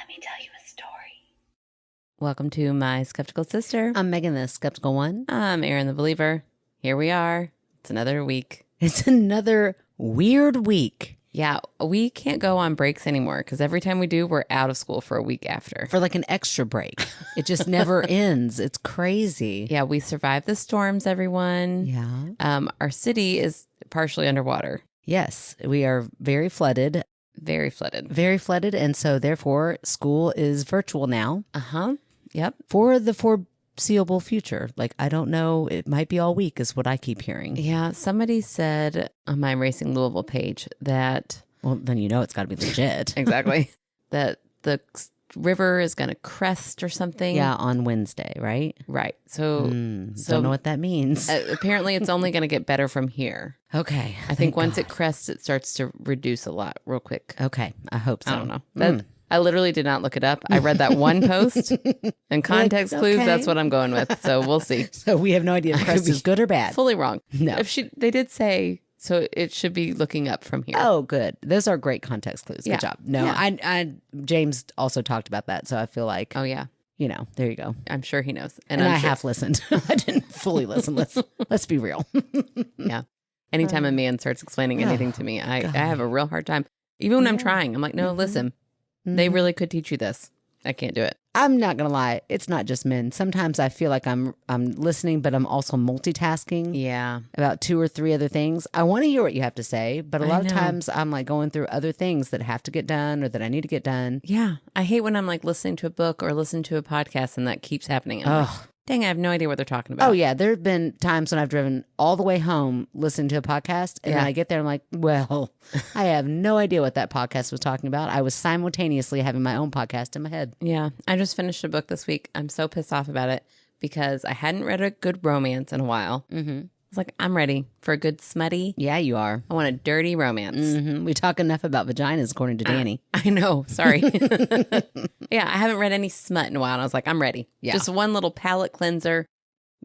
Let me tell you a story. Welcome to My Skeptical Sister. I'm Megan, the skeptical one. I'm Erin, the believer. Here we are. It's another week. It's another weird week. Yeah, we can't go on breaks anymore because every time we do, we're out of school for a week after. For like an extra break. It just never ends. It's crazy. Yeah, we survived the storms, everyone. Yeah. Our city is partially underwater. Yes, we are very flooded. Very flooded. Very flooded. And so therefore, school is virtual now. Uh-huh. Yep. For the foreseeable future. Like, I don't know. It might be all week is what I keep hearing. Yeah, somebody said on my Racing Louisville page that... Well, then you know it's got to be legit. Exactly. That the river is going to crest or something. Yeah, on Wednesday, right? Right. So don't know what that means. Apparently it's only going to get better from here. Okay. I think once it crests, it starts to reduce a lot real quick. Okay. I hope so. I don't know. I literally did not look it up. I read that one post and context clues. Okay. That's what I'm going with. So we'll see. So we have no idea if crest is good or bad. Fully wrong. No. They did say, so it should be looking up from here. Oh, good. Those are great context clues. Good Yeah. job. No, Yeah. James also talked about that. So I feel like, Oh, yeah. you know, there you go. I'm sure he knows. And I'm I sure, half listened. I didn't fully listen. Let's be real. Yeah. Anytime a man starts explaining anything to me, I have a real hard time. Even when I'm trying, I'm like, no, listen, they really could teach you this. I can't do it. I'm not going to lie. It's not just men. Sometimes I feel like I'm listening, but I'm also multitasking Yeah. about 2 or 3 other things. I want to hear what you have to say, but a lot of know. times I'm like going through other things that have to get done or that I need to get done. Yeah. I hate when I'm like listening to a book or listening to a podcast and that keeps happening. And I'm like, dang, I have no idea what they're talking about. Oh, yeah. There have been times when I've driven all the way home listening to a podcast, and then I get there and I'm like, well, I have no idea what that podcast was talking about. I was simultaneously having my own podcast in my head. Yeah. I just finished a book this week. I'm so pissed off about it because I hadn't read a good romance in a while. I was like, I'm ready for a good smutty. Yeah, you are. I want a dirty romance. We talk enough about vaginas, according to Danny. I know. Sorry. Yeah, I haven't read any smut in a while. And I was like, I'm ready. Yeah. Just one little palate cleanser.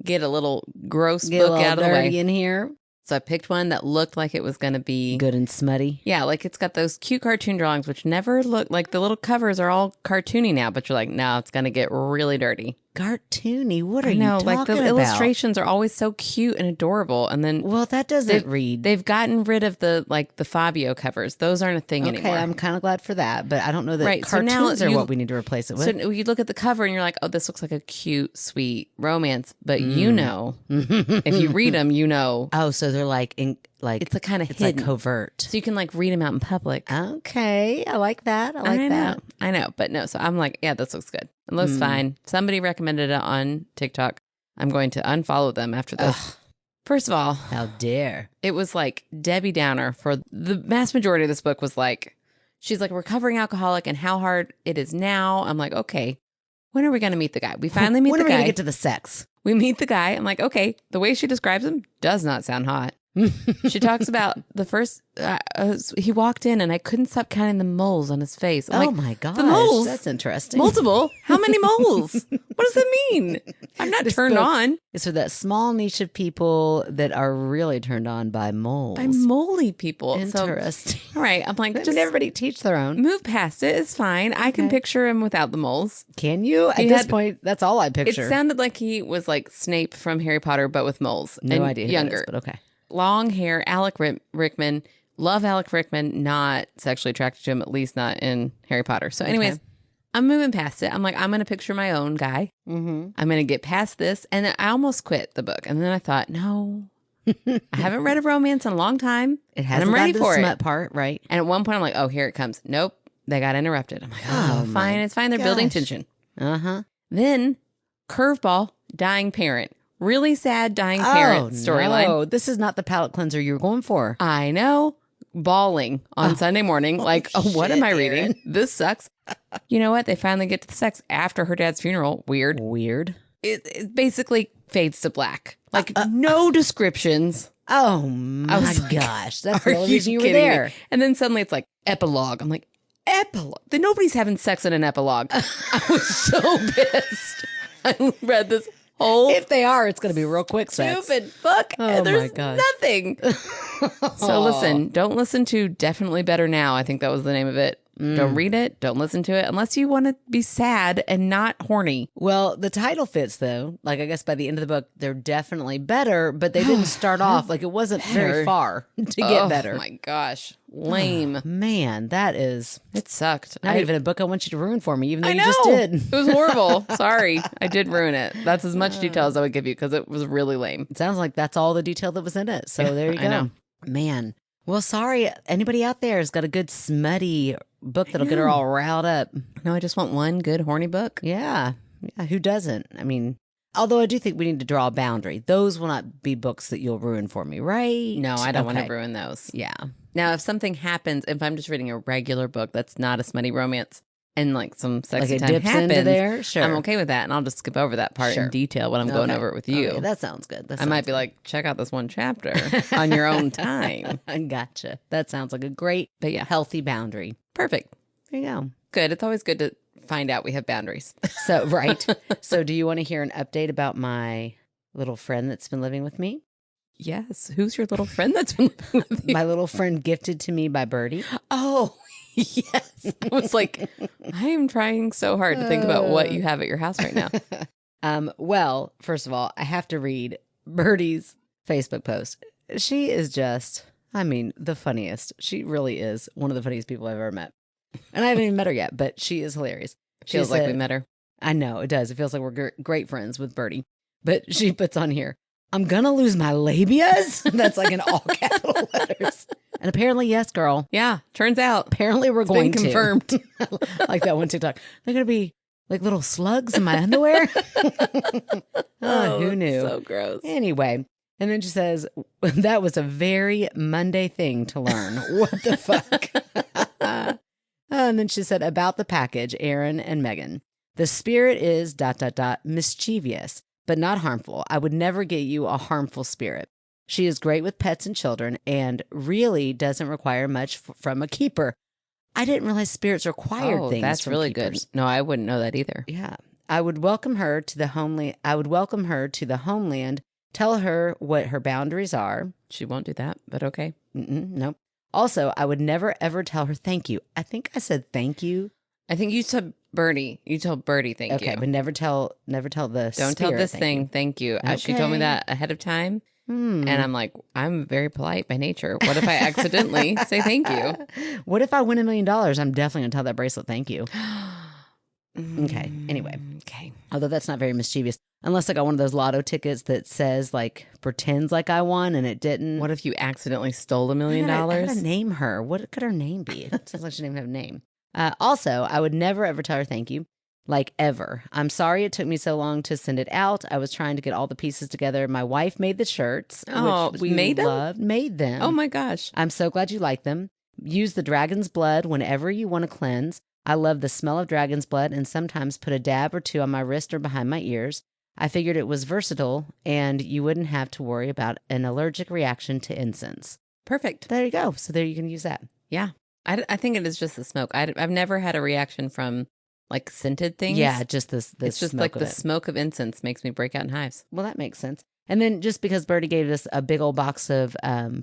Get a little gross Get a book little out of the dirty way. in here. So I picked one that looked like it was going to be Good and smutty. Yeah, like it's got those cute cartoon drawings, which never look like the little covers are all cartoony now, but you're like, no, it's going to get really dirty. Cartoony? What are I know, you like talking the about? illustrations are always so cute and adorable. And then Well, that doesn't read. they've gotten rid of the Fabio covers. Those aren't a thing Okay, anymore. I'm kind of glad for that, but I don't know that Right, so now cartoons are you- what we need to replace it with. So you look at the cover and you're like, oh, this looks like a cute, sweet romance. But you know, if you read them, you know, Oh, so they're like it's a kind of it's hidden. like covert. So you can like read them out in public. Okay, I like that. I like that. I know. But no, so I'm like, yeah, this looks good. It looks fine. Somebody recommended it on TikTok. I'm going to unfollow them after this. First of all, How dare? it was like Debbie Downer for the vast majority of this book was like, she's like a recovering alcoholic and how hard it is now. I'm like, okay, when are we going to meet the guy? We finally meet When the are we guy. gonna get to the sex? We meet the guy. I'm like, okay, the way she describes him does not sound hot. She talks about the first, he walked in and I couldn't stop counting the moles on his face. I'm Oh like, my gosh, the moles? that's interesting. Multiple? How many moles? What does that mean? I'm not turned book- on It's for that small niche of people that are really turned on by moles. by moly people. Interesting. So, all right. I'm like, Just just everybody teach their own. move past it. It's fine. I can picture him without the moles. Can you? At He this had- point, that's all I picture. It sounded like he was like Snape from Harry Potter, but with moles. no and idea who that younger. is, but okay. Long hair, Rickman. Love Alec Rickman, not sexually attracted to him, at least not in Harry Potter. So anyways, I'm moving past it. I'm like, I'm going to picture my own guy. I'm going to get past this. And then I almost quit the book. And then I thought, no, I haven't read a romance in a long time. It and hasn't I'm ready got to for the it. smut part, right? And at one point I'm like, oh, here it comes. Nope. They got interrupted. I'm like, oh, Oh, fine. my It's fine. They're building gosh. tension. Uh-huh. Then curveball, dying parent. Really sad dying parent storyline. No, this is not the palate cleanser you were going for. I know. Bawling on Sunday morning. Like, oh, what am I shit, reading? Erin. This sucks. You know what? They finally get to the sex after her dad's funeral. Weird. Weird. It basically fades to black. Like, no descriptions. Oh my was like, gosh. That's Are the only reason you were kidding me? there. And then suddenly it's like epilogue. I'm like, epilogue? Then nobody's having sex in an epilogue. I was so pissed. I read this whole If they are, it's going to be real quick sex. stupid book. Oh, and there's my gosh. nothing. So listen, don't listen to Definitely Better Now. I think that was the name of it. Don't read it. Don't listen to it unless you want to be sad and not horny. Well, the title fits though. Like I guess by the end of the book, they're definitely better, but they didn't start off like it wasn't very far to get better. Oh my gosh. Lame. Man, it sucked. Not even a book I want you to ruin for me, even though I you know. just did. It was horrible. Sorry. I did ruin it. That's as much detail as I would give you because it was really lame. It sounds like that's all the detail that was in it. So there you go. I know. Man. Well, sorry. Anybody out there has got a good smutty book that'll get her all riled up. No, I just want one good horny book. Yeah. Who doesn't? I mean, although I do think we need to draw a boundary. Those will not be books that you'll ruin for me, right? No, I don't want to ruin those. Yeah. Now, if something happens, if I'm just reading a regular book that's not a smutty romance and like some sexy like it time dips happens, into there, sure. I'm okay with that. And I'll just skip over that part in detail when I'm going over it with you. Okay, that sounds good. I might be like, check out this one chapter on your own time. Gotcha. That sounds like a great, but healthy boundary. Perfect. There you go. Good. It's always good to find out we have boundaries. So, right. So do you want to hear an update about my little friend that's been living with me? Yes. Who's your little friend that's been living with you? My little friend gifted to me by Birdie. Oh, yes. I was like, I am trying so hard to think about what you have at your house right now. Well, first of all, I have to read Birdie's Facebook post. She is just, the funniest. She really is one of the funniest people I've ever met. And I haven't even met her yet, but she is hilarious. Feels like we met her. I know, it does. It feels like we're great friends with Birdie. But she puts on here, I'm gonna lose my labias. That's like in all capital letters. And apparently, yes, girl. Yeah, turns out. Apparently, we're going to. Confirmed. Like that one TikTok. They're gonna be like little slugs in my underwear. Who knew? So gross. Anyway, and then she says, that was a very Monday thing to learn. What the fuck? And then she said, about the package, Aaron and Megan. The spirit is ... mischievous, but not harmful. I would never get you a harmful spirit. She is great with pets and children and really doesn't require much from a keeper. I didn't realize spirits required things. That's from really keepers. good. No, I wouldn't know that either. Yeah. I would welcome her to the homeland, tell her what her boundaries are. She won't do that, but okay. Nope. Also, I would never ever tell her thank you. I think I said thank you. I think you said Birdie. You told Birdie thank you. Okay, but never tell the Don't tell this thing thank you. Okay. She told me that ahead of time. And I'm like, I'm very polite by nature. What if I accidentally say thank you? What if I win $1 million? I'm definitely going to tell that bracelet thank you. Okay. Anyway. Okay. Although that's not very mischievous. Unless I got one of those lotto tickets that says like pretends like I won and it didn't. What if you accidentally stole $1 million? I gotta name her. What could her name be? It sounds like she didn't even have a name. Also, I would never ever tell her thank you. Like ever. I'm sorry it took me so long to send it out. I was trying to get all the pieces together. My wife made the shirts. Oh, which we made them? loved. Made them. Oh my gosh. I'm so glad you like them. Use the dragon's blood whenever you want to cleanse. I love the smell of dragon's blood and sometimes put a dab or two on my wrist or behind my ears. I figured it was versatile and you wouldn't have to worry about an allergic reaction to incense. Perfect. There you go. So there you can use that. Yeah. I think it is just the smoke. I've never had a reaction from like scented things. Yeah, just this it's just smoke like of the it. smoke of incense makes me break out in hives. Well, that makes sense. And then just because Birdie gave us a big old box of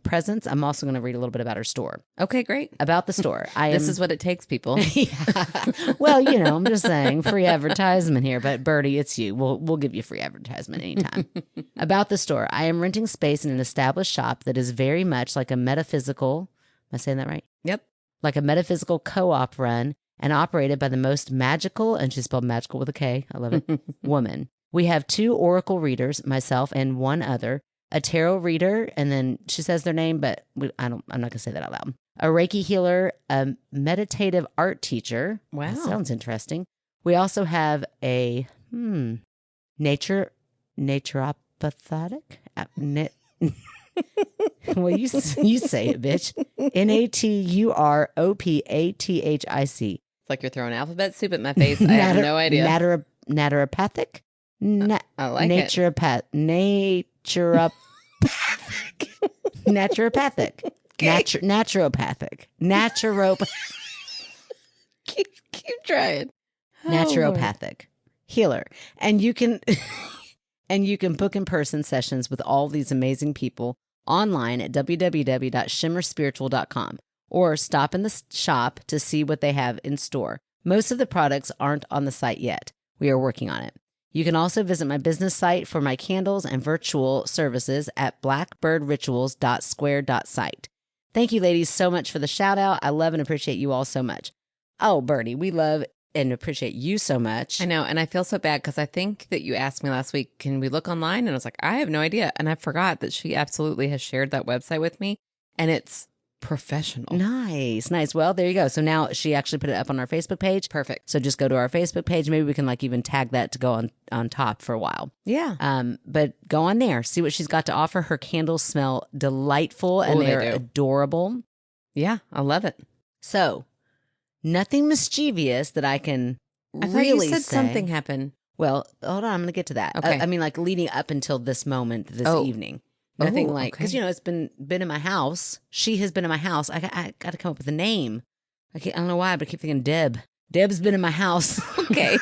presents, I'm also going to read a little bit about her store. Okay, great. About the store. This is what it takes, people. Yeah. Well, I'm just saying free advertisement here, but Birdie, it's you. We'll give you free advertisement anytime. About the store. I am renting space in an established shop that is very much like a metaphysical, am I saying that right? Yep. Like a metaphysical co-op run and operated by the most magical, and she's spelled magical with a K, I love it, woman. We have 2 oracle readers, myself and one other, a tarot reader, and then she says their name, but I'm not going to say that out loud. A Reiki healer, a meditative art teacher. Wow. That sounds interesting. We also have a naturopathic. Well, you say it, bitch. NATUROPATHIC. It's like you're throwing alphabet soup at my face. I have no idea. Naturopathic? I like naturopathic. Naturopathic. Naturopathic. Keep trying. Naturopathic healer. And you can book in-person sessions with all these amazing people online at www.shimmerspiritual.com. or stop in the shop to see what they have in store. Most of the products aren't on the site yet. We are working on it. You can also visit my business site for my candles and virtual services at blackbirdrituals.square.site. Thank you, ladies, so much for the shout out. I love and appreciate you all so much. Oh, Birdie, we love and appreciate you so much. I know. And I feel so bad because I think that you asked me last week, can we look online? And I was like, I have no idea. And I forgot that she absolutely has shared that website with me. And it's professional. Nice. Well, there you go. So now she actually put it up on our Facebook page. Perfect. So just go to our Facebook page. Maybe we can like even tag that to go on top for a while. Yeah. But go on there. See what she's got to offer. Her candles smell delightful and they're adorable. Yeah. I love it. So nothing mischievous that I can I thought really you said say. something happened. Well, hold on. I'm going to get to that. Okay. I mean, like leading up until this moment, this evening. Nothing like, because, you know, it's been in my house. She has been in my house. I got to come up with a name. I don't know why, but I keep thinking Deb. Deb's been in my house. Okay.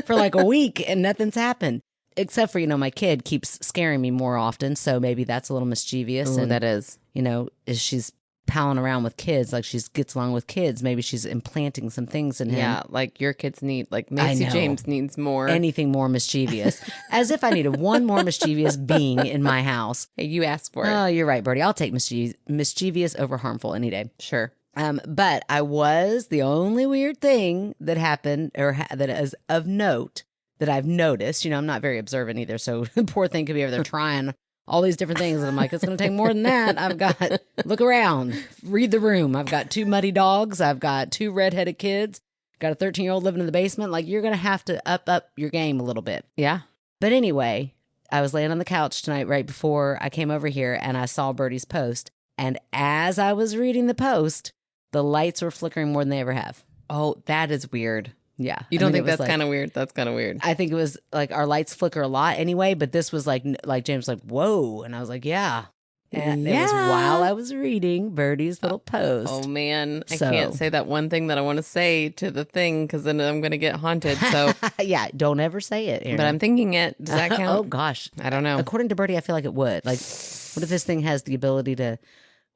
For like a week and nothing's happened. Except for, you know, my kid keeps scaring me more often. So maybe that's a little mischievous. Ooh, and that is. You know, she's palling around with kids, like she gets along with kids. Maybe she's implanting some things in him. Yeah, like your kids need, like Macy James needs more. Anything more mischievous. As if I needed one more mischievous being in my house. Hey, you asked for it. Oh, you're right, Birdie. I'll take mischievous over harmful any day. Sure. But the only weird thing that happened or that is of note that I've noticed, you know, I'm not very observant either. So the poor thing could be over there trying all these different things. And I'm like, it's going to take more than that. I've got, look around, read the room. I've got 2 muddy dogs. I've got 2 redheaded kids. Got a 13-year-old living in the basement. Like, you're going to have to up your game a little bit. Yeah. But anyway, I was laying on the couch tonight right before I came over here and I saw Birdie's post. And as I was reading the post, the lights were flickering more than they ever have. Oh, that is weird. Yeah. You don't think that's like, kind of weird? That's kind of weird. I think it was like our lights flicker a lot anyway, but this was like James was like, whoa. And I was like, yeah. And it was while I was reading Birdie's little post. Oh, man. I can't say that one thing that I want to say to the thing because then I'm going to get haunted. So yeah, don't ever say it, Erin. But I'm thinking it. Does that count? Oh, gosh. I don't know. According to Birdie, I feel like it would. Like, what if this thing has the ability to,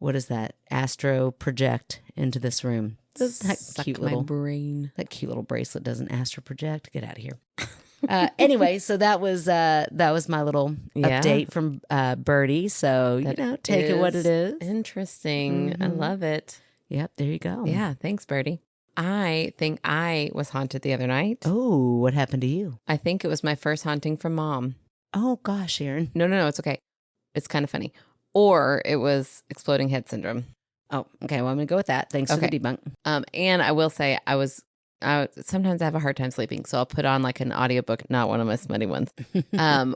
what is that? Astro project into this room. That cute little brain. That cute little bracelet doesn't astro project. Get out of here. Anyway, so that was my little update from Birdie. So that, you know, take it what it is. Interesting. Mm-hmm. I love it. Yep, there you go. Yeah, thanks, Birdie. I think I was haunted the other night. Oh, what happened to you? I think it was my first haunting from Mom. Oh gosh, Erin. No, it's okay. It's kind of funny. Or it was exploding head syndrome. Oh, okay. Well, I'm going to go with that. Thanks for the debunk. And I will say I sometimes I have a hard time sleeping. So I'll put on like an audiobook, not one of my smutty ones.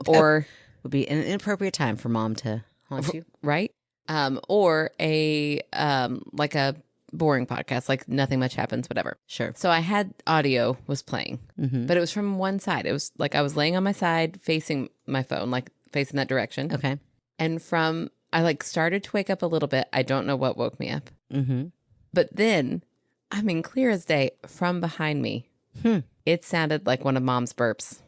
Or would be an inappropriate time for Mom to haunt you. Right. Or a, like a boring podcast, like nothing much happens, whatever. Sure. So I had audio was playing, but it was from one side. It was like I was laying on my side facing my phone, like facing that direction. Okay. And I like started to wake up a little bit. I don't know what woke me up. Mm-hmm. But then, I mean, clear as day, from behind me, it sounded like one of Mom's burps.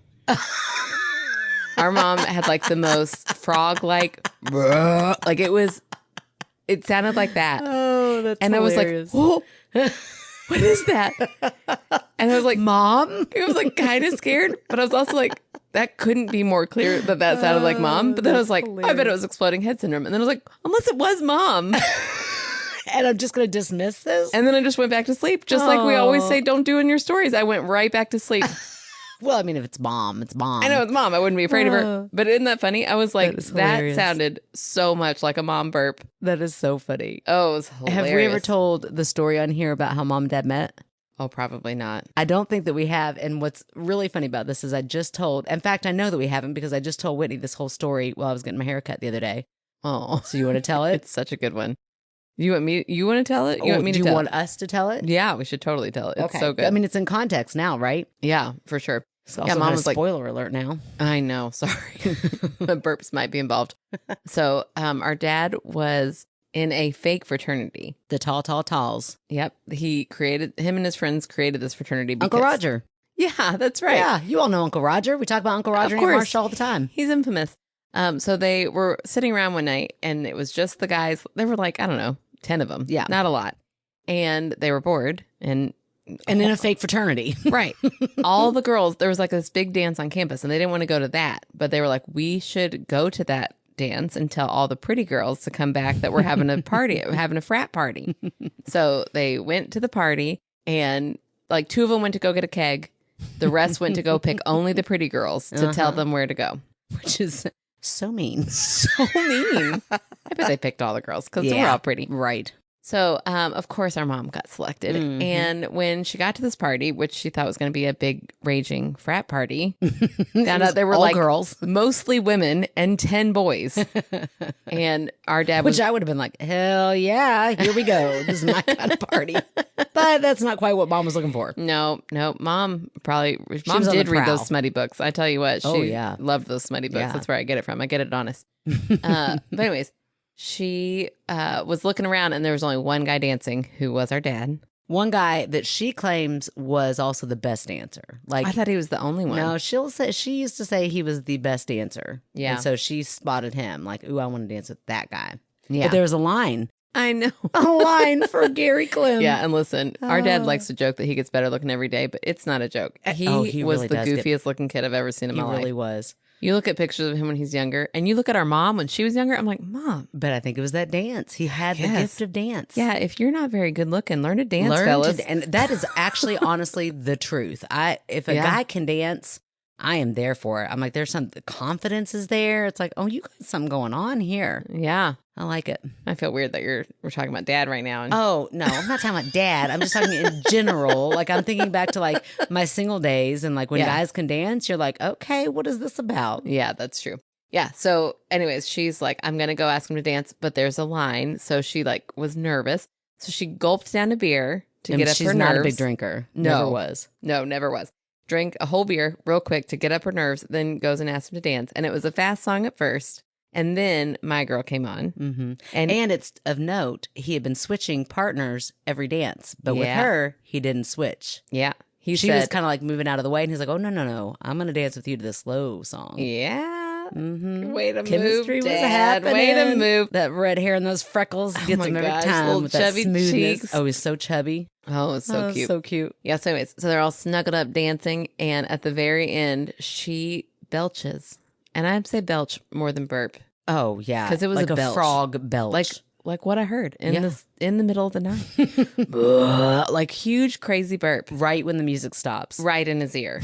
Our mom had like the most frog-like, like it sounded like that. Oh, that's and hilarious. I was like, whoa, what is that? And I was like, Mom? I was like kind of scared, but I was also like, that couldn't be more clear that sounded like Mom. But then I was like, hilarious. I bet it was exploding head syndrome. And then I was like, unless it was Mom. And I'm just going to dismiss this? And then I just went back to sleep. Just like we always say, don't do in your stories. I went right back to sleep. Well, I mean, if it's Mom, it's Mom. I know it's Mom. I wouldn't be afraid of her. But isn't that funny? I was like, that sounded so much like a mom burp. That is so funny. Oh, it was hilarious. Have we ever told the story on here about how Mom and Dad met? Oh, probably not. I don't think that we have. And what's really funny about this is in fact, I know that we haven't because I just told Whitney this whole story while I was getting my hair cut the other day. Oh. So you want to tell it? It's such a good one. You want to tell it? Do you want us to tell it? Yeah, we should totally tell it. It's so good. I mean, it's in context now, right? Yeah, for sure. It's also Mom was spoiler alert now. I know. Sorry. Burps might be involved. So our dad was in a fake fraternity. The Talls. Yep. Him and his friends created this fraternity. Uncle Roger. Yeah, that's right. Yeah, you all know Uncle Roger. We talk about Uncle Roger and Aunt Marcia all the time. He's infamous. So they were sitting around one night and it was just the guys. There were like, I don't know, 10 of them. Yeah. Not a lot. and they were bored. And in a fake fraternity. Right. All the girls, there was like this big dance on campus and they didn't want to go to that. But they were like, we should go to that dance and tell all the pretty girls to come back that we're having a party, having a frat party. So they went to the party and like 2 of them went to go get a keg. The rest went to go pick only the pretty girls to tell them where to go. Which is so mean. So mean. I bet they picked all the girls because they were all pretty. Right. So, of course, our mom got selected. And when she got to this party, which she thought was going to be a big raging frat party, found out there were like girls, mostly women and 10 boys. And our dad was... Which I would have been like, hell yeah, here we go. This is my kind of party. But that's not quite what mom was looking for. No. Mom did read those smutty books. I tell you what, she loved those smutty books. Yeah. That's where I get it from. I get it honest. But anyways... She was looking around and there was only one guy dancing who was our dad. One guy that she claims was also the best dancer. Like, I thought he was the only one. No, she used to say he was the best dancer. Yeah. And so she spotted him like, ooh, I want to dance with that guy. Yeah. But there was a line. I know. A line for Gary Clem. Yeah, and listen, our dad likes to joke that he gets better looking every day, but it's not a joke. He was really the goofiest looking kid I've ever seen in my life. He really was. You look at pictures of him when he's younger, and you look at our mom when she was younger, I'm like, Mom. But I think it was that dance. He had the gift of dance. Yeah, if you're not very good looking, learn to dance, fellas. And that is actually, honestly, the truth. If a guy can dance, I am there for it. I'm like, there's the confidence is there. It's like, oh, you got something going on here. Yeah. I like it. I feel weird that we're talking about dad right now. Oh, no, I'm not talking about dad. I'm just talking in general. Like, I'm thinking back to like my single days and like when guys can dance, you're like, okay, what is this about? Yeah, that's true. Yeah. So anyways, she's like, I'm going to go ask him to dance, but there's a line. So she like was nervous. So she gulped down a beer to get up her nerves. She's not a big drinker. No. Never was. No, never was. Drank a whole beer real quick to get up her nerves, then goes and asks him to dance. And it was a fast song at first. And then My Girl came on. Mm-hmm. And it's of note, he had been switching partners every dance. But with her, he didn't switch. Yeah. She was kind of like moving out of the way. And he's like, oh, no. I'm going to dance with you to the slow song. Yeah. Mm-hmm. Way to Chemistry move, was Dad. happening. Way to move. That red hair and those freckles gets him every time. Little with chubby that smoothness. cheeks. Oh, he's so chubby. Oh, it's so cute. So cute. Yeah, so anyways, so they're all snuggled up dancing. And at the very end, she belches. And I'd say belch more than burp. Oh, yeah. Because it was like a belch. Frog belch. Like what I heard in the middle of the night. Like huge, crazy burp. Right when the music stops. Right in his ear.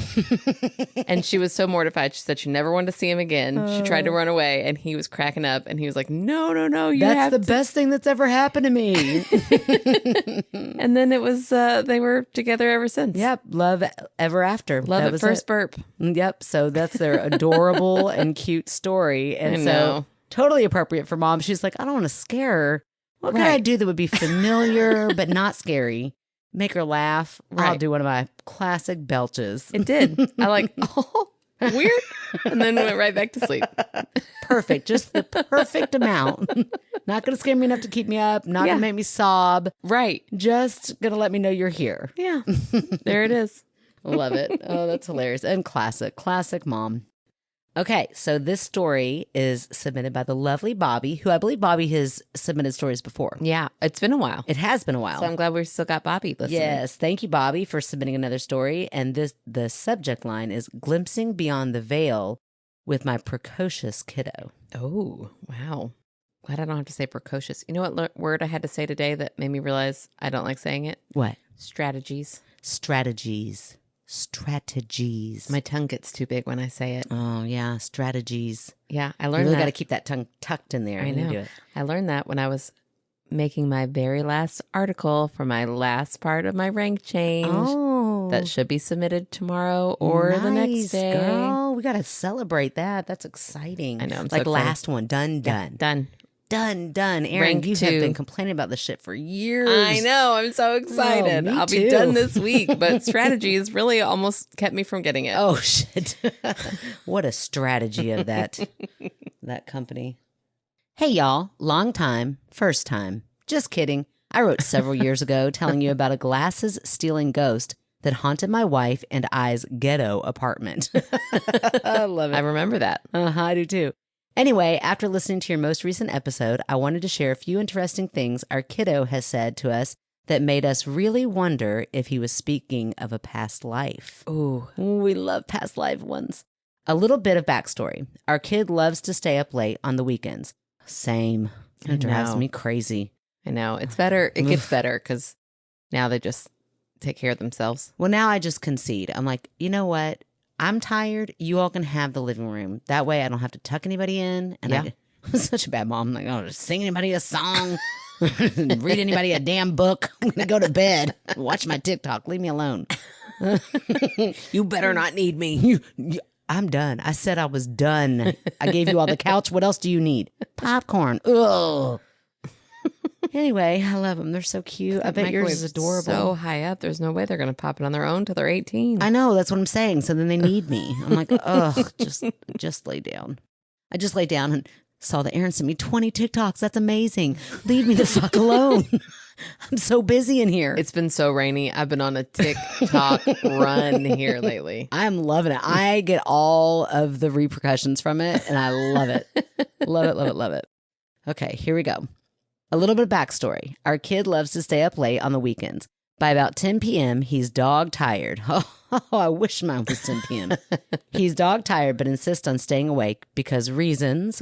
And she was so mortified. She said she never wanted to see him again. She tried to run away and he was cracking up and he was like, no, that's the best thing that's ever happened to me. And then it was, they were together ever since. Yep. Love ever after. Love at first burp. Yep. So that's their adorable and cute story. And so totally appropriate for mom. She's like, I don't want to scare her. What can I do that would be familiar but not scary? Make her laugh. Right. I'll do one of my classic belches. It did. I like, oh, weird. And then went right back to sleep. Perfect. Just the perfect amount. Not going to scare me enough to keep me up. Not going to make me sob. Right. Just going to let me know you're here. Yeah. There it is. Love it. Oh, that's hilarious. And classic mom. Okay, so this story is submitted by the lovely Bobby, who I believe Bobby has submitted stories before. Yeah, it's been a while. It has been a while. So I'm glad we still got Bobby listening. Yes, thank you, Bobby, for submitting another story. And the subject line is Glimpsing Beyond the Veil with My Precocious Kiddo. Oh, wow. Glad I don't have to say precocious. You know what word I had to say today that made me realize I don't like saying it? What? Strategies. My tongue gets too big when I say it. Oh, yeah. Strategies. Yeah, I learned you really that. got to keep that tongue tucked in there. I know. Do it. I learned that when I was making my very last article for my last part of my rank change. Oh. That should be submitted tomorrow or the next day. Girl. We got to celebrate that. That's exciting. I know. I'm like so last one. Done. Done. Aaron, Rank you 2. have been complaining about this shit for years. I know. I'm so excited. Me I'll too. be done this week, but strategies really almost kept me from getting it. Oh, shit. What a strategy of that company. Hey, y'all. Long time, first time. Just kidding. I wrote several years ago telling you about a glasses-stealing ghost that haunted my wife and I's ghetto apartment. I love it. I remember that. I do too. Anyway, after listening to your most recent episode, I wanted to share a few interesting things our kiddo has said to us that made us really wonder if he was speaking of a past life. Ooh. We love past life ones. A little bit of backstory. Our kid loves to stay up late on the weekends. Same. It drives me crazy. I know. It's better. It gets better because now they just take care of themselves. Well, now I just concede. I'm like, you know what? I'm tired. You all can have the living room. That way I don't have to tuck anybody in. And I'm such a bad mom. I'm like, oh, just sing anybody a song. Read anybody a damn book. I'm going to go to bed. Watch my TikTok. Leave me alone. You better not need me. I'm done. I said I was done. I gave you all the couch. What else do you need? Popcorn. Ugh. Anyway, I love them. They're so cute. I bet yours is adorable. So high up. There's no way they're going to pop it on their own till they're 18. I know. That's what I'm saying. So then they need me. I'm like, ugh, just lay down. I just lay down and saw that Aaron sent me 20 TikToks. That's amazing. Leave me the fuck alone. I'm so busy in here. It's been so rainy. I've been on a TikTok run here lately. I'm loving it. I get all of the repercussions from it, and I love it. Love it, love it, love it. Okay, here we go. A little bit of backstory. Our kid loves to stay up late on the weekends. By about 10 p.m., he's dog tired. Oh, I wish mine was 10 p.m. He's dog tired, but insists on staying awake because reasons, ?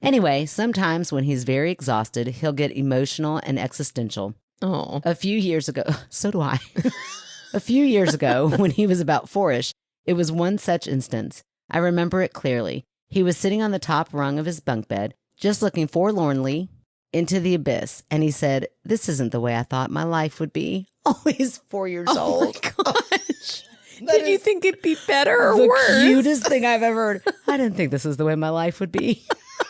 Anyway, sometimes when he's very exhausted, he'll get emotional and existential. Oh. A few years ago, so do I. A few years ago, when he was about 4-ish, it was one such instance. I remember it clearly. He was sitting on the top rung of his bunk bed, just looking forlornly into the abyss, and he said, "This isn't the way I thought my life would be." Oh, he's 4 years old. Oh my gosh. Did you think it'd be better or the worse? The cutest thing I've ever heard. I didn't think this is the way my life would be.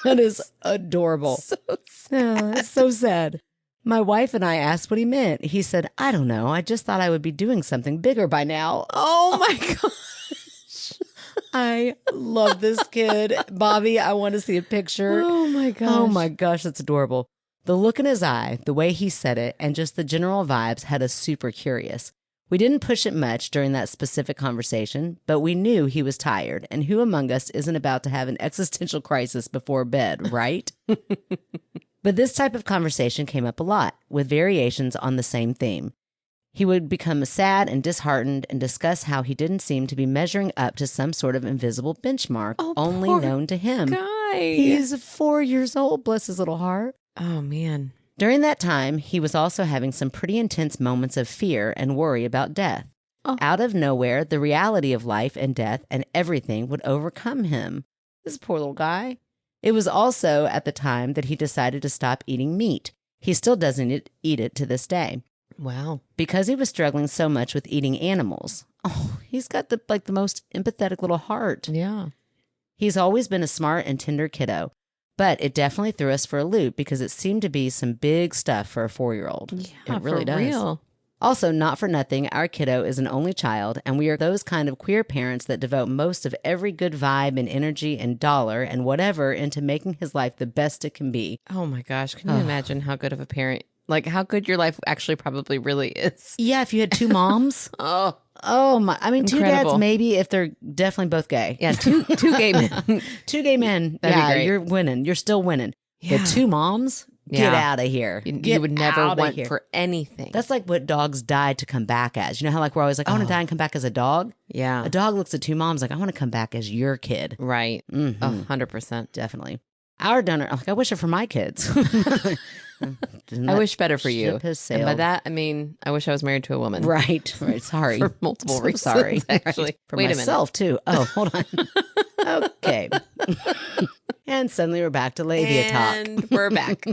That is adorable. So sad. It's so sad. My wife and I asked what he meant. He said, "I don't know. I just thought I would be doing something bigger by now." Oh my gosh. I love this kid. Bobby, I want to see a picture. Oh my gosh. Oh my gosh, that's adorable. The look in his eye, the way he said it, and just the general vibes had us super curious. We didn't push it much during that specific conversation, but we knew he was tired, and who among us isn't about to have an existential crisis before bed, right? But this type of conversation came up a lot, with variations on the same theme. He would become sad and disheartened and discuss how he didn't seem to be measuring up to some sort of invisible benchmark only known to him. Guy. He's 4 years old, bless his little heart. Oh, man. During that time, he was also having some pretty intense moments of fear and worry about death. Oh. Out of nowhere, the reality of life and death and everything would overcome him. This poor little guy. It was also at the time that he decided to stop eating meat. He still doesn't eat it to this day. Wow. Because he was struggling so much with eating animals. Oh, he's got the most empathetic little heart. Yeah. He's always been a smart and tender kiddo. But it definitely threw us for a loop because it seemed to be some big stuff for a 4-year-old. Yeah, it really does. Real. Also, not for nothing, our kiddo is an only child, and we are those kind of queer parents that devote most of every good vibe and energy and dollar and whatever into making his life the best it can be. Oh my gosh. Can you imagine how good of a parent, like how good your life actually probably really is? Yeah, if you had 2 moms. Oh my! I mean, Incredible. 2 dads maybe if they're definitely both gay. Yeah, two gay men. 2 gay men. That'd be great. You're winning. You're still winning. Yeah. But 2 moms, get out of here. You would never want for anything. That's like what dogs die to come back as. You know how like we're always like, I want to die and come back as a dog. Yeah, a dog looks at 2 moms like, I want to come back as your kid. Right. 100%. Definitely. Our donor, like, I wish it for my kids. I wish better for you. And by that, I mean, I wish I was married to a woman. Right. Sorry. For multiple reasons. Sorry. Actually. Right. For Wait myself, too. Oh, hold on. Okay. And suddenly we're back to labia talk. And we're back.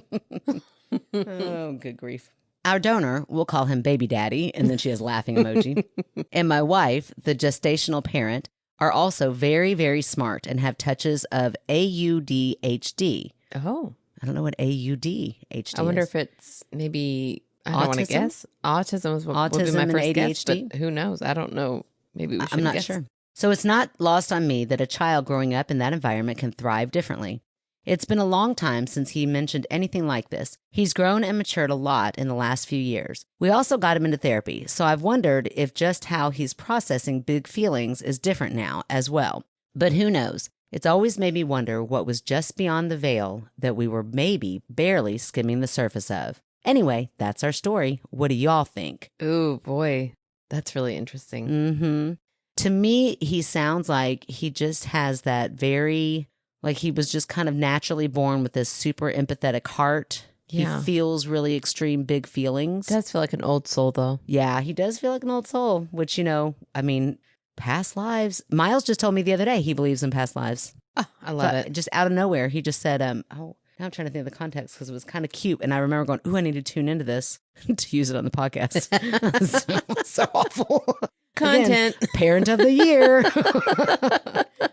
Oh, good grief. Our donor, we'll call him baby daddy, and then she has laughing emoji. And my wife, the gestational parent, are also very, very smart and have touches of AUDHD. Oh. I don't know what AUDHD is. I wonder if it's maybe, I don't want to guess. Autism is what would be my first guess, but who knows? I don't know. Maybe we should I'm not guess. sure. So it's not lost on me that a child growing up in that environment can thrive differently. It's been a long time since he mentioned anything like this. He's grown and matured a lot in the last few years. We also got him into therapy, so I've wondered if just how he's processing big feelings is different now as well. But who knows? It's always made me wonder what was just beyond the veil that we were maybe barely skimming the surface of. Anyway, that's our story. What do y'all think? Ooh, boy. That's really interesting. Mm-hmm. To me, he sounds like he just has that very, like he was just kind of naturally born with this super empathetic heart. Yeah. He feels really extreme big feelings. Does feel like an old soul, though. Yeah, he does feel like an old soul, which, I mean, past lives. Miles just told me the other day he believes in past lives. Oh, I love it. Just out of nowhere, he just said, now I'm trying to think of the context because it was kind of cute. And I remember going, ooh, I need to tune into this to use it on the podcast. so awful. Content. Again, parent of the year.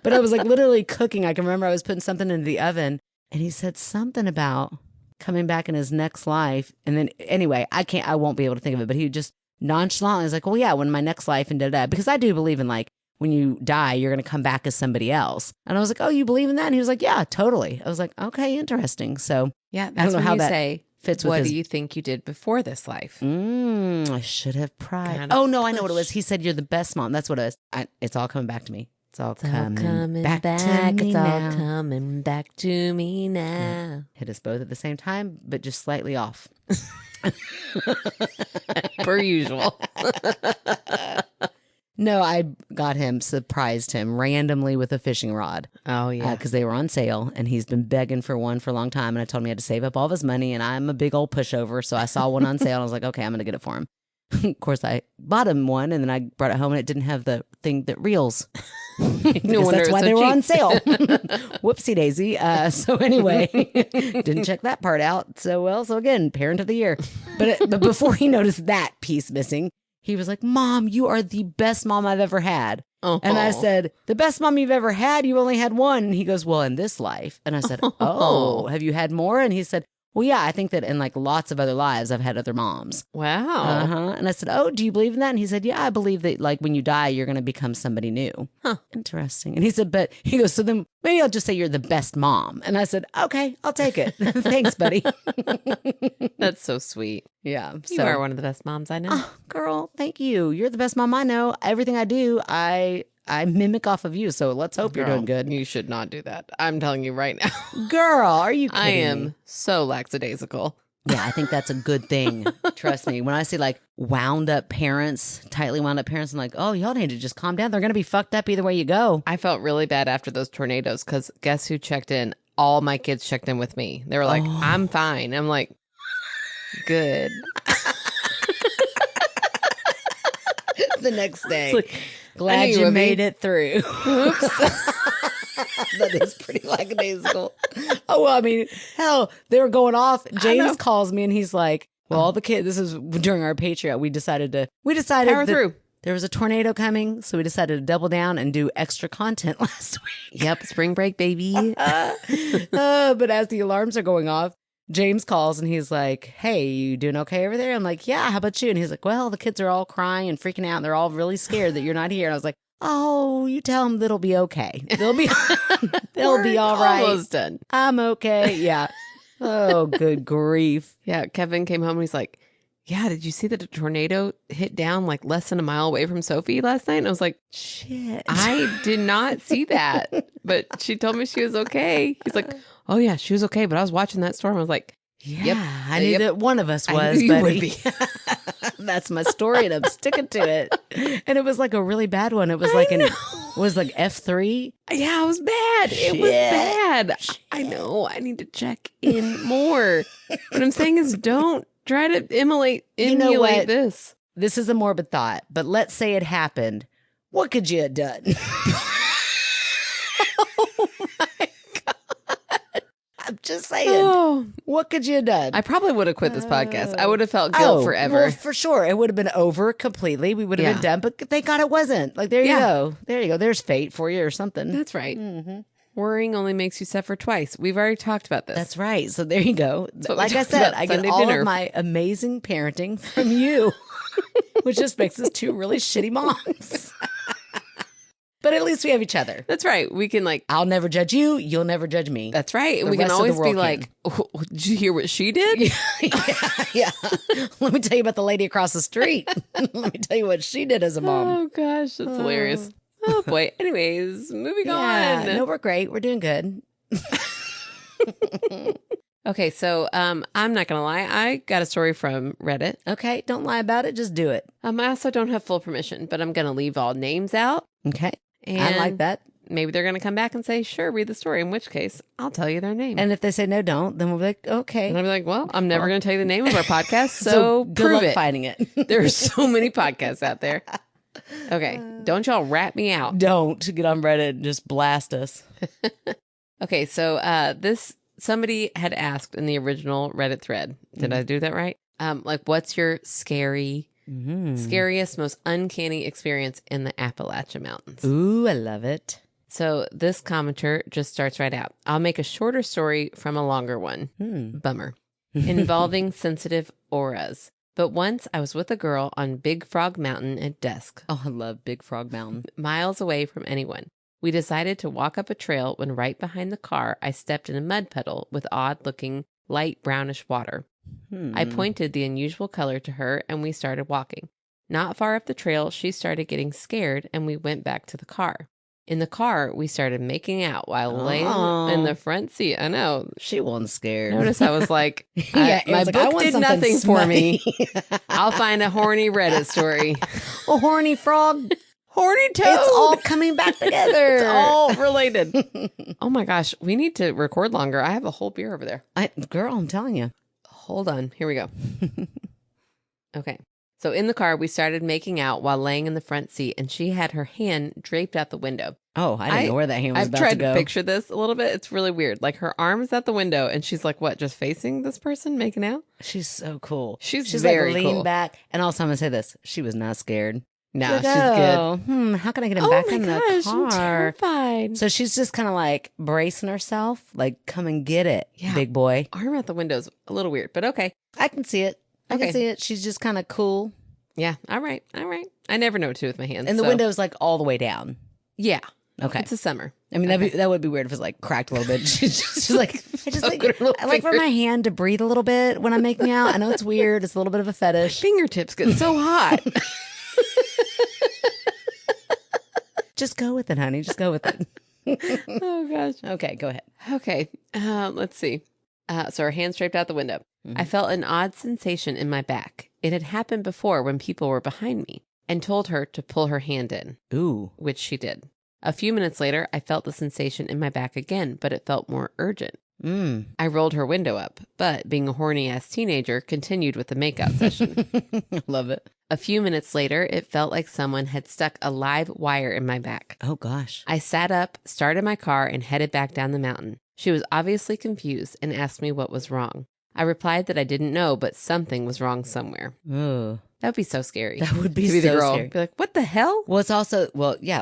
But I was like literally cooking. I can remember I was putting something into the oven and he said something about coming back in his next life. And then anyway, I won't be able to think of it, but he just nonchalantly was like, well, yeah, when my next life and da-da. Because I do believe in like, when you die, you're going to come back as somebody else. And I was like, oh, you believe in that? And he was like, yeah, totally. I was like, okay, interesting. So yeah, I don't know how that say, fits with what do you think you did before this life? I should have pried. Oh, no, I know what it was. He said, you're the best mom. That's what it was. It's all coming back to me. It's all coming back to me It's now. all coming back to me now. Yeah. Hit us both at the same time, but just slightly off. Per usual. No, I surprised him randomly with a fishing rod. Oh, yeah. Because they were on sale and he's been begging for one for a long time. And I told him he had to save up all of his money. And I'm a big old pushover. So I saw one on sale. And I was like, okay, I'm going to get it for him. Of course, I bought him one and then I brought it home and it didn't have the thing that reels. No wonder that's why so they were cheap. on sale. Whoopsie daisy. So anyway, didn't check that part out. So again, parent of the year. But before he noticed that piece missing, he was like, Mom, you are the best mom I've ever had. Oh. And I said, the best mom you've ever had? You only had one. And he goes, well, in this life. And I said, oh, have you had more? And he said, well, yeah, I think that in like lots of other lives, I've had other moms. Wow. Uh-huh. And I said, oh, do you believe in that? And he said, yeah, I believe that like when you die, you're going to become somebody new. Huh. Interesting. And he said, but he goes, so then maybe I'll just say you're the best mom. And I said, okay, I'll take it. Thanks, buddy. That's so sweet. Yeah. You are one of the best moms I know. Oh, girl, thank you. You're the best mom I know. Everything I do, I mimic off of you. So let's hope you're doing good. You should not do that. I'm telling you right now. Girl, are you kidding I am me? so lackadaisical. Yeah, I think that's a good thing. Trust me. When I see like wound up parents, tightly wound up parents, I'm like, oh, y'all need to just calm down. They're going to be fucked up either way you go. I felt really bad after those tornadoes because guess who checked in? All my kids checked in with me. They were like, I'm fine. I'm like, good. The next day. Like, Glad you would be. made it through. Oops. That is pretty lackadaisical. Oh, well, I mean, hell, they were going off. James calls me and he's like, well, all the kids, this is during our Patreon, we decided Power through. There was a tornado coming, so we decided to double down and do extra content last week. Yep, spring break, baby. But as the alarms are going off, James calls and he's like, hey, you doing okay over there? I'm like, yeah, how about you? And he's like, well, the kids are all crying and freaking out. And they're all really scared that you're not here. And I was like, oh, you tell them that'll be okay. They'll be all right. Almost done. I'm okay. Yeah. Oh, good grief. Yeah, Kevin came home and he's like, yeah, did you see that a tornado hit down like less than a mile away from Sophie last night? And I was like, shit. I did not see that. But she told me she was okay. He's like, oh yeah, she was okay. But I was watching that storm. I was like, Yeah, yep, I knew that one of us was, you buddy. would be. That's my story, and I'm sticking to it. And it was like a really bad one. It was like like F3. Yeah, it was bad. It was bad. I know. I need to check in more. What I'm saying is, don't try to emulate what? this. This is a morbid thought, but let's say it happened. What could you have done? Oh my God. I'm just saying. Oh, What could you have done? I probably would have quit this podcast. I would have felt guilt forever. Well, for sure. It would have been over completely. We would have been done, but thank God it wasn't. Like, there you go. There you go. There's fate for you or something. That's right. Worrying only makes you suffer twice. We've already talked about this. That's right. So there you go. what Like we I talked said, about I get Sunday all dinner. of my amazing parenting from you, which just makes us two really shitty moms. But at least we have each other. That's right. We can like, I'll never judge you. You'll never judge me. that's right. And The we can rest of the always be world like, oh, did you hear what she did? yeah. Let me tell you about the lady across the street. Let me tell you what she did as a mom. Oh gosh, that's hilarious. Oh boy. Anyways, moving Yeah. on. No, we're great. We're doing good. Okay, so I'm not gonna lie. I got a story from Reddit. Okay, don't lie about it. Just do it. I also don't have full permission, but I'm gonna leave all names out. Okay, And I like that. Maybe they're gonna come back and say, "Sure, read the story." In which case, I'll tell you their name. And if they say no, don't, then we'll be like, okay. And I'll be like, "Well, I'm never gonna tell you the name of our podcast, so good prove luck it." finding it. There's so many podcasts out there. Okay, don't y'all rat me out. Don't get on Reddit and just blast us. Okay, so somebody had asked in the original Reddit thread. Did I do that right? Like, what's your scariest, most uncanny experience in the Appalachian Mountains? Ooh, I love it. So this commenter just starts right out. I'll make a shorter story from a longer one. Bummer. Involving sensitive auras. But once I was with a girl on Big Frog Mountain at dusk. Oh, I love Big Frog Mountain. Miles away from anyone. We decided to walk up a trail when right behind the car, I stepped in a mud puddle with odd-looking light brownish water. I pointed the unusual color to her and we started walking. Not far up the trail, she started getting scared and we went back to the car. In the car, we started making out while laying in the front seat. I know. She wasn't scared. Notice I was like, Yeah, my like, book did nothing for me. smutty. I'll find a horny Reddit story. A horny frog. Horny toad. It's all coming back together. It's all related. Oh my gosh, we need to record longer. I have a whole beer over there. Girl, I'm telling you. Hold on. Here we go. Okay. So in the car, we started making out while laying in the front seat, and she had her hand draped out the window. Oh, I didn't know where that hand was I've about tried to go. to picture this a little bit. It's really weird. Like her arm's out the window, and she's like, what, just facing this person making out? She's so cool. She's like very leaned cool. back. And also, I'm going to say this. She was not scared. No, Like, she's good. How can I get him Oh back my in gosh, the I'm car? terrified. So she's just kind of like bracing herself, like, come and get it, Yeah. big boy. Arm out the window's a little weird, but okay. I can see it. I Okay. can see it. She's just kind of cool. Yeah. All right. I never know what to do with my hands. And the so- window's like all the way down. Yeah. Okay. It's a summer. I mean, that would be weird if it's like cracked a little bit. She's like, Look at her little I like for fingers. my hand to breathe a little bit when I'm making out. I know it's weird. It's a little bit of a fetish. Fingertips get so hot. Just go with it, honey. Just go with it. Oh gosh. Okay, go ahead. Okay. Let's see. So her hand draped out the window. I felt an odd sensation in my back. It had happened before when people were behind me, and told her to pull her hand in, Ooh. which she did. A few minutes later, I felt the sensation in my back again, but it felt more urgent. I rolled her window up, but being a horny-ass teenager, continued with the makeout session. Love it. A few minutes later, it felt like someone had stuck a live wire in my back. Oh, gosh. I sat up, started my car, and headed back down the mountain. She was obviously confused and asked me what was wrong. I replied that I didn't know, but something was wrong somewhere. Ooh. That would be so scary. That would be to be the so girl. scary. Be like, what the hell? Well, it's also,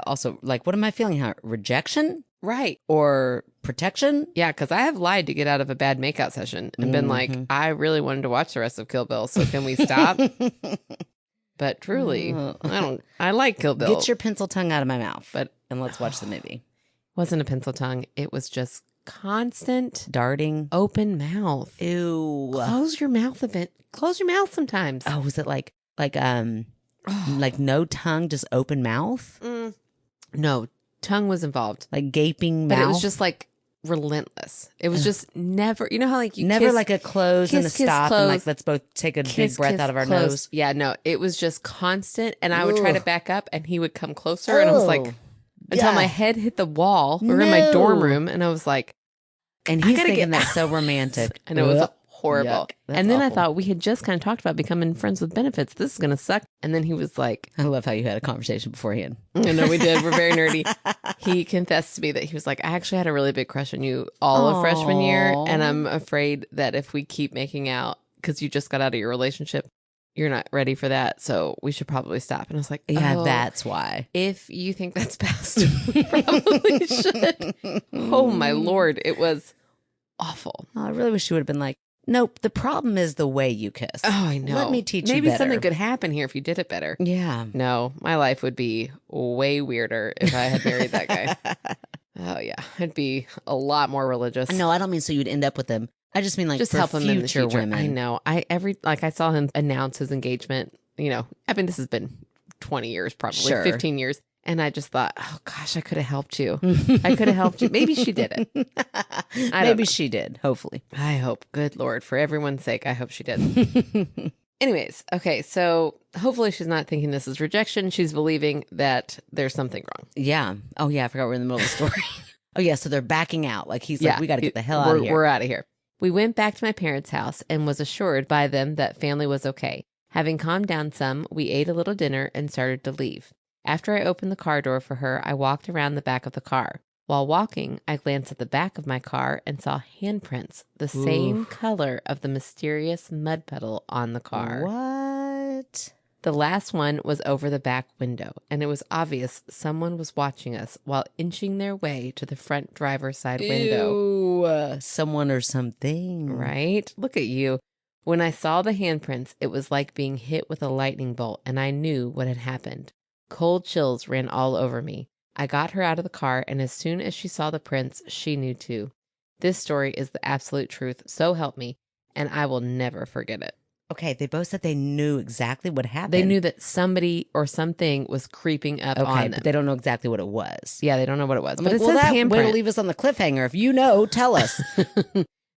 also, like, what am I feeling here? Rejection Right. or protection? Yeah, because I have lied to get out of a bad makeout session and been like, I really wanted to watch the rest of Kill Bill, so can we stop? But truly, I like Kill Bill. Get your pencil tongue out of my mouth, and let's watch the movie. Wasn't a pencil tongue. It was just constant Darting. open mouth. Ew. Close your mouth a bit. Close your mouth sometimes. Oh, was it like no tongue, just open mouth? No, tongue was involved. Like gaping But mouth? it was just like relentless. It was just never, you know how like you never kiss, like a close and a kiss, stop close, and like let's both take a big breath out of our close. nose. Yeah, no, it was just constant. And I would try to Ugh. back up and he would come closer. And I was like, until my yeah. head hit the wall. We were in my dorm room and I was like, And I he's gotta thinking get that's so romantic. I know it was Ugh. horrible. Yuck. That's And then I awful. thought we had just kind of talked about becoming friends with benefits. This is going to suck. And then he was like, I love how you had a conversation beforehand. I know we did. We're very nerdy. He confessed to me that he was like, I actually had a really big crush on you all of freshman year. Aw. And I'm afraid that if we keep making out, because you just got out of your relationship, you're not ready for that. So we should probably stop. And I was like, Yeah, oh, that's why. if you think that's best, we probably should. Oh my Lord. It was awful. Oh, I really wish you would have been like, nope, the problem is the way you kiss. Oh, I know. Let me teach Maybe you better. something could happen here if you did it better. Yeah. No, my life would be way weirder if I had married that guy. Oh yeah, I'd be a lot more religious. No, I don't mean so you'd end up with him. I just mean like Just for help him in the future. women. I know. I saw him announce his engagement. You know, I mean, this has been 20 years, probably Sure. 15 years. And I just thought, oh gosh, I could have helped you. I could have helped you. Maybe she did it. Maybe she did. Hopefully. I hope. Good Lord. For everyone's sake, I hope she did. Anyways, okay. So hopefully she's not thinking this is rejection. She's believing that there's something wrong. Yeah. Oh, yeah. I forgot we're in the middle of the story. Oh, yeah. So they're backing out. Like he's like, we got to get the hell out of here. We're out of here. We went back to my parents' house and was assured by them that family was okay. Having calmed down some, we ate a little dinner and started to leave. After I opened the car door for her, I walked around the back of the car. While walking, I glanced at the back of my car and saw handprints, the same color of the mysterious mud puddle on the car. What? The last one was over the back window, and it was obvious someone was watching us while inching their way to the front driver's side window. Someone or something. Right? Look at you. When I saw the handprints, it was like being hit with a lightning bolt, and I knew what had happened. Cold chills ran all over me. I got her out of the car, and as soon as she saw the prints, she knew too. This story is the absolute truth, so help me, and I will never forget it. Okay, they both said they knew exactly what happened. They knew that somebody or something was creeping up on them. But they don't know exactly what it was. Yeah, they don't know what it was. But it says handprint. Way to leave us on the cliffhanger. If you know, tell us.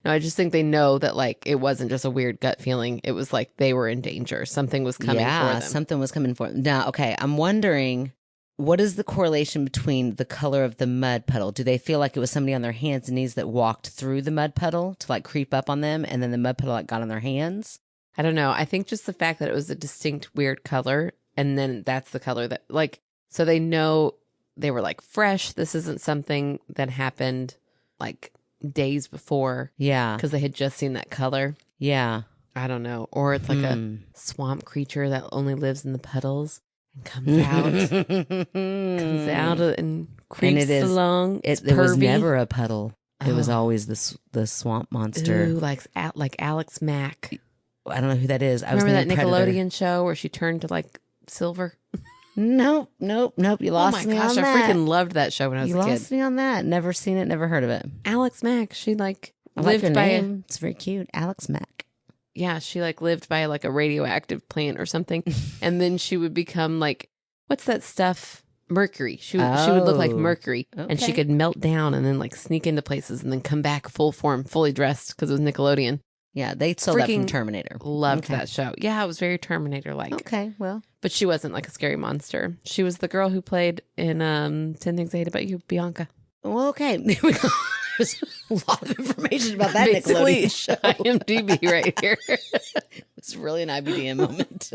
No, I just think they know that like it wasn't just a weird gut feeling. It was like they were in danger. Something was coming for them. Yeah, something was coming for them. Now, okay, I'm wondering, what is the correlation between the color of the mud puddle? Do they feel like it was somebody on their hands and knees that walked through the mud puddle to like creep up on them, and then the mud puddle like got on their hands? I don't know. I think just the fact that it was a distinct weird color, and then that's the color that like, so they know they were like fresh. This isn't something that happened like days before. Yeah. Because they had just seen that color. Yeah. I don't know. Or it's like a swamp creature that only lives in the puddles and comes out and creeps along. It was never a puddle. It was always the swamp monster. Ooh, like Alex Mack. I don't know who that is. I remember that Nickelodeon show where she turned to like silver? Nope. You lost me on that. I freaking loved that show when I was a kid. You lost me on that. Never seen it, never heard of it. Alex Mack. She like lived by it's very cute. Alex Mack. Yeah, she like lived by like a radioactive plant or something. And then she would become like, what's that stuff? Mercury. She would look like Mercury. Okay. And she could melt down and then like sneak into places and then come back full form, fully dressed because it was Nickelodeon. Yeah, they stole that from Terminator. Loved that show. Yeah, it was very Terminator-like. Okay, well. But she wasn't like a scary monster. She was the girl who played in 10 Things I Hate About You, Bianca. Well, okay. There's a lot of information about that Nickelodeon show. IMDb right here. It's really an IBDM moment.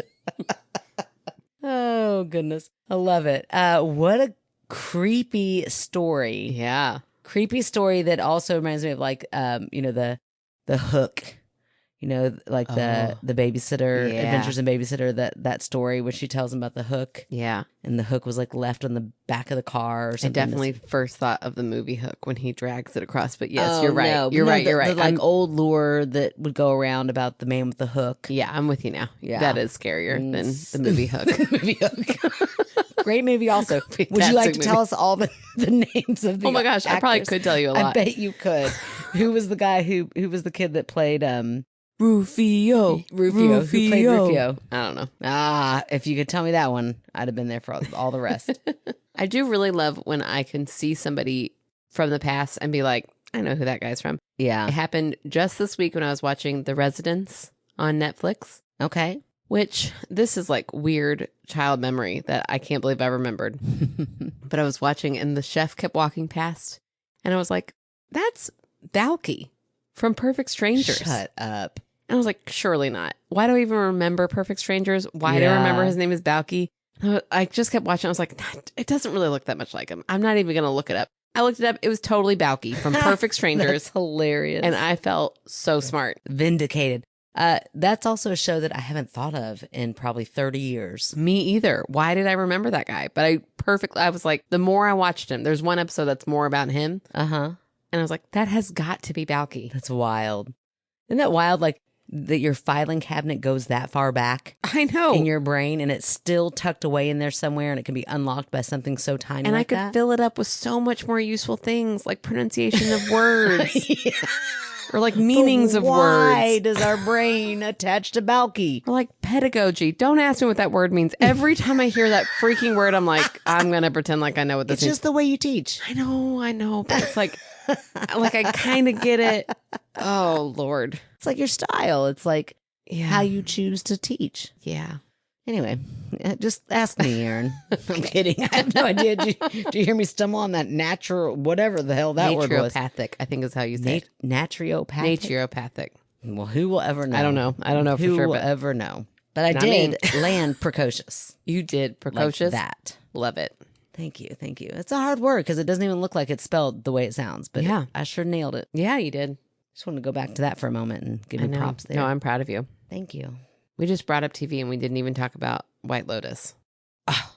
Oh, goodness. I love it. What a creepy story. Yeah. Creepy story that also reminds me of like, the Hook. Like the babysitter, Adventures in Babysitter, that story where she tells him about the hook. Yeah. And the hook was like left on the back of the car or something. I definitely first thought of the movie Hook when he drags it across. But yes, you're right. No. You're right. The like old lure that would go around about the man with the hook. Yeah, I'm with you now. Yeah. That is scarier than the movie Hook. Movie Hook. Great movie also. Would you like to tell us all the names of the Oh my gosh, actors? I probably could tell you a lot. I bet you could. Who was the guy who was the kid that played Rufio. Who played Rufio? I don't know. If you could tell me that one, I'd have been there for all the rest. I do really love when I can see somebody from the past and be like, I know who that guy's from. Yeah. It happened just this week when I was watching The Residence on Netflix. Okay. Which, this is like weird child memory that I can't believe I remembered. But I was watching and the chef kept walking past and I was like, that's Balky from Perfect Strangers. Shut up. And I was like, surely not. Why do I even remember Perfect Strangers? Why do I remember his name is Balky? I just kept watching. I was like, it doesn't really look that much like him. I'm not even going to look it up. I looked it up. It was totally Balky from Perfect Strangers. That's hilarious. And I felt so smart. Vindicated. That's also a show that I haven't thought of in probably 30 years. Me either. Why did I remember that guy? But I was like, the more I watched him, there's one episode that's more about him. Uh-huh. And I was like, that has got to be Balky. That's wild. Isn't that wild? Like, that your filing cabinet goes that far back I know. in your brain and it's still tucked away in there somewhere and it can be unlocked by something so tiny and like I could that? fill it up with so much more useful things like pronunciation of words or like meanings of Why words. does our brain attach to bulky? Or like pedagogy. Don't ask me what that word means. Every time I hear that freaking word, I'm like, I'm going to pretend like I know what this It's means. just the way you teach. I know. But it's like I kind of get it. Oh, Lord. It's like your style. It's like Yeah. how you choose to teach. Yeah. Anyway, just ask me, Aaron. I'm kidding. I have no idea. Did you hear me stumble on that natural, whatever the hell that word was? Naturopathic, I think is how you say it. Naturopathic? Naturopathic. Well, who will ever know? I don't know. I don't know for who sure. will But ever know? But I Not did me. land precocious. you did. Precocious. Like that. Love it. Thank you. Thank you. It's a hard word because it doesn't even look like it's spelled the way it sounds. But Yeah. I sure nailed it. Yeah, you did. Just wanted to go back to that for a moment and give I you know. props there. No, I'm proud of you. Thank you. We just brought up TV and we didn't even talk about White Lotus. Oh,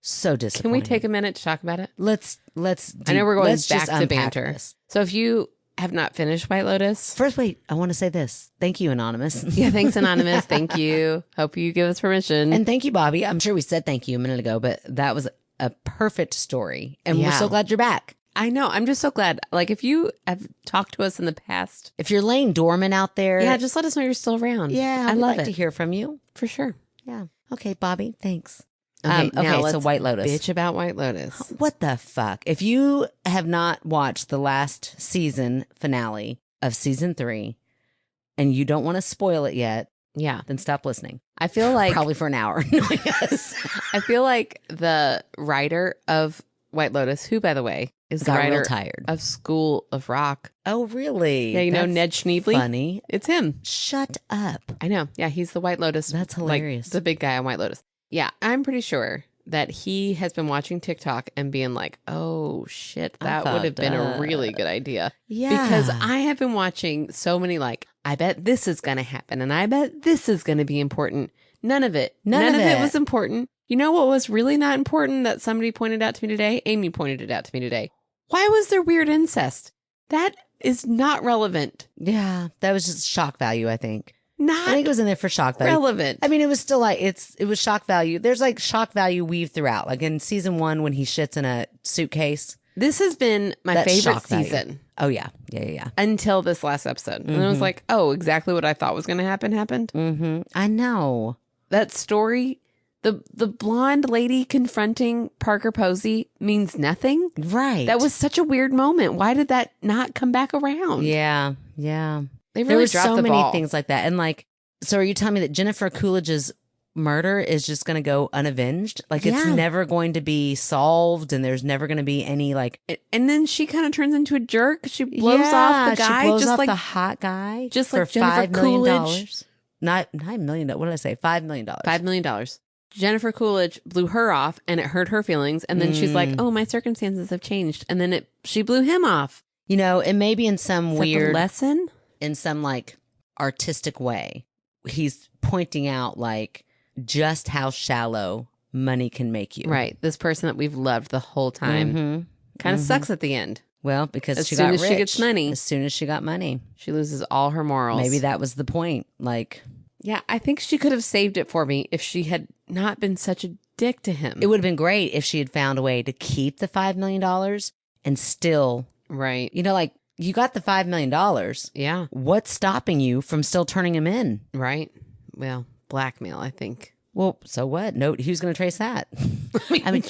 so Can disappointing. we take a minute to talk about it? Let's. I know we're going let's back just to unpack banter. this. So if you have not finished White Lotus, First, wait. I want to say this. Thank you, Anonymous. yeah, thanks, Anonymous. Thank you. Hope you give us permission. And thank you, Bobby. I'm sure we said thank you a minute ago, but that was a perfect story. And we're Yeah. so glad you're back. I know. I'm just so glad. Like, if you have talked to us in the past, If you're laying dormant out there, yeah, just let us know you're still around. yeah, I I'd love like it. to hear from you. For sure. Yeah. Okay, Bobby. Thanks. Okay, now so let's White Lotus. bitch about White Lotus. What the fuck? If you have not watched the last season finale of season 3 and you don't want to spoil it yet, Yeah. then stop listening. I feel like Probably for an hour. No, yes. I feel like the writer of White Lotus, who by the way is the Got real writer tired. of School of Rock. Oh, really? Yeah, you know That's Ned Schneebly? funny. It's him. Shut up. I know. Yeah, he's the White Lotus. That's hilarious. Like, the big guy on White Lotus. Yeah, I'm pretty sure that he has been watching TikTok and being like, oh shit, that would have been a really good idea. Yeah. Because I have been watching so many like, I bet this is going to happen and I bet this is going to be important. None of it. None of it was important. You know what was really not important that somebody pointed out to me today? Amy pointed it out to me today. Why was there weird incest? That is not relevant. Yeah, that was just shock value, I think. I Not think it was in there for shock value. relevant. I mean, it was still like it was shock value. There's like shock value weaved throughout. Like in season 1 when he shits in a suitcase. This has been my That's favorite shock value. season Oh yeah. Yeah. until this last episode. And I was like, oh, exactly what I thought was going to happen happened. Mm-hmm. I know. That story, the blonde lady confronting Parker Posey means nothing. Right. That was such a weird moment. Why did that not come back around? Yeah. They There really were dropped so the many ball. things like that. And like, so are you telling me that Jennifer Coolidge's murder is just going to go unavenged? Like it's Yeah. never going to be solved and there's never going to be any like And then she kind of turns into a jerk. She blows off the guy, She blows just off like the hot guy just for like Jennifer $5 million. Coolidge. Not $9 million. What did I say? $5 million. $5 million. Jennifer Coolidge blew her off and it hurt her feelings. And then she's like, oh, my circumstances have changed. And then she blew him off. You know, and maybe in some Is that weird, the lesson? in some like artistic way, he's pointing out like just how shallow money can make you. Right. This person that we've loved the whole time Mhm. kind of sucks at the end. Well, because As she soon got as she rich. gets money. As soon as she got money. She loses all her morals. Maybe that was the point. Like, Yeah, I think she could have saved it for me if she had not been such a dick to him. it would have been great if she had found a way to keep the $5 million and still, Right. you know, like you got the $5 million. Yeah. What's stopping you from still turning him in? Right. Well, blackmail, I think. Well, so what? No, who's going to trace that? I mean,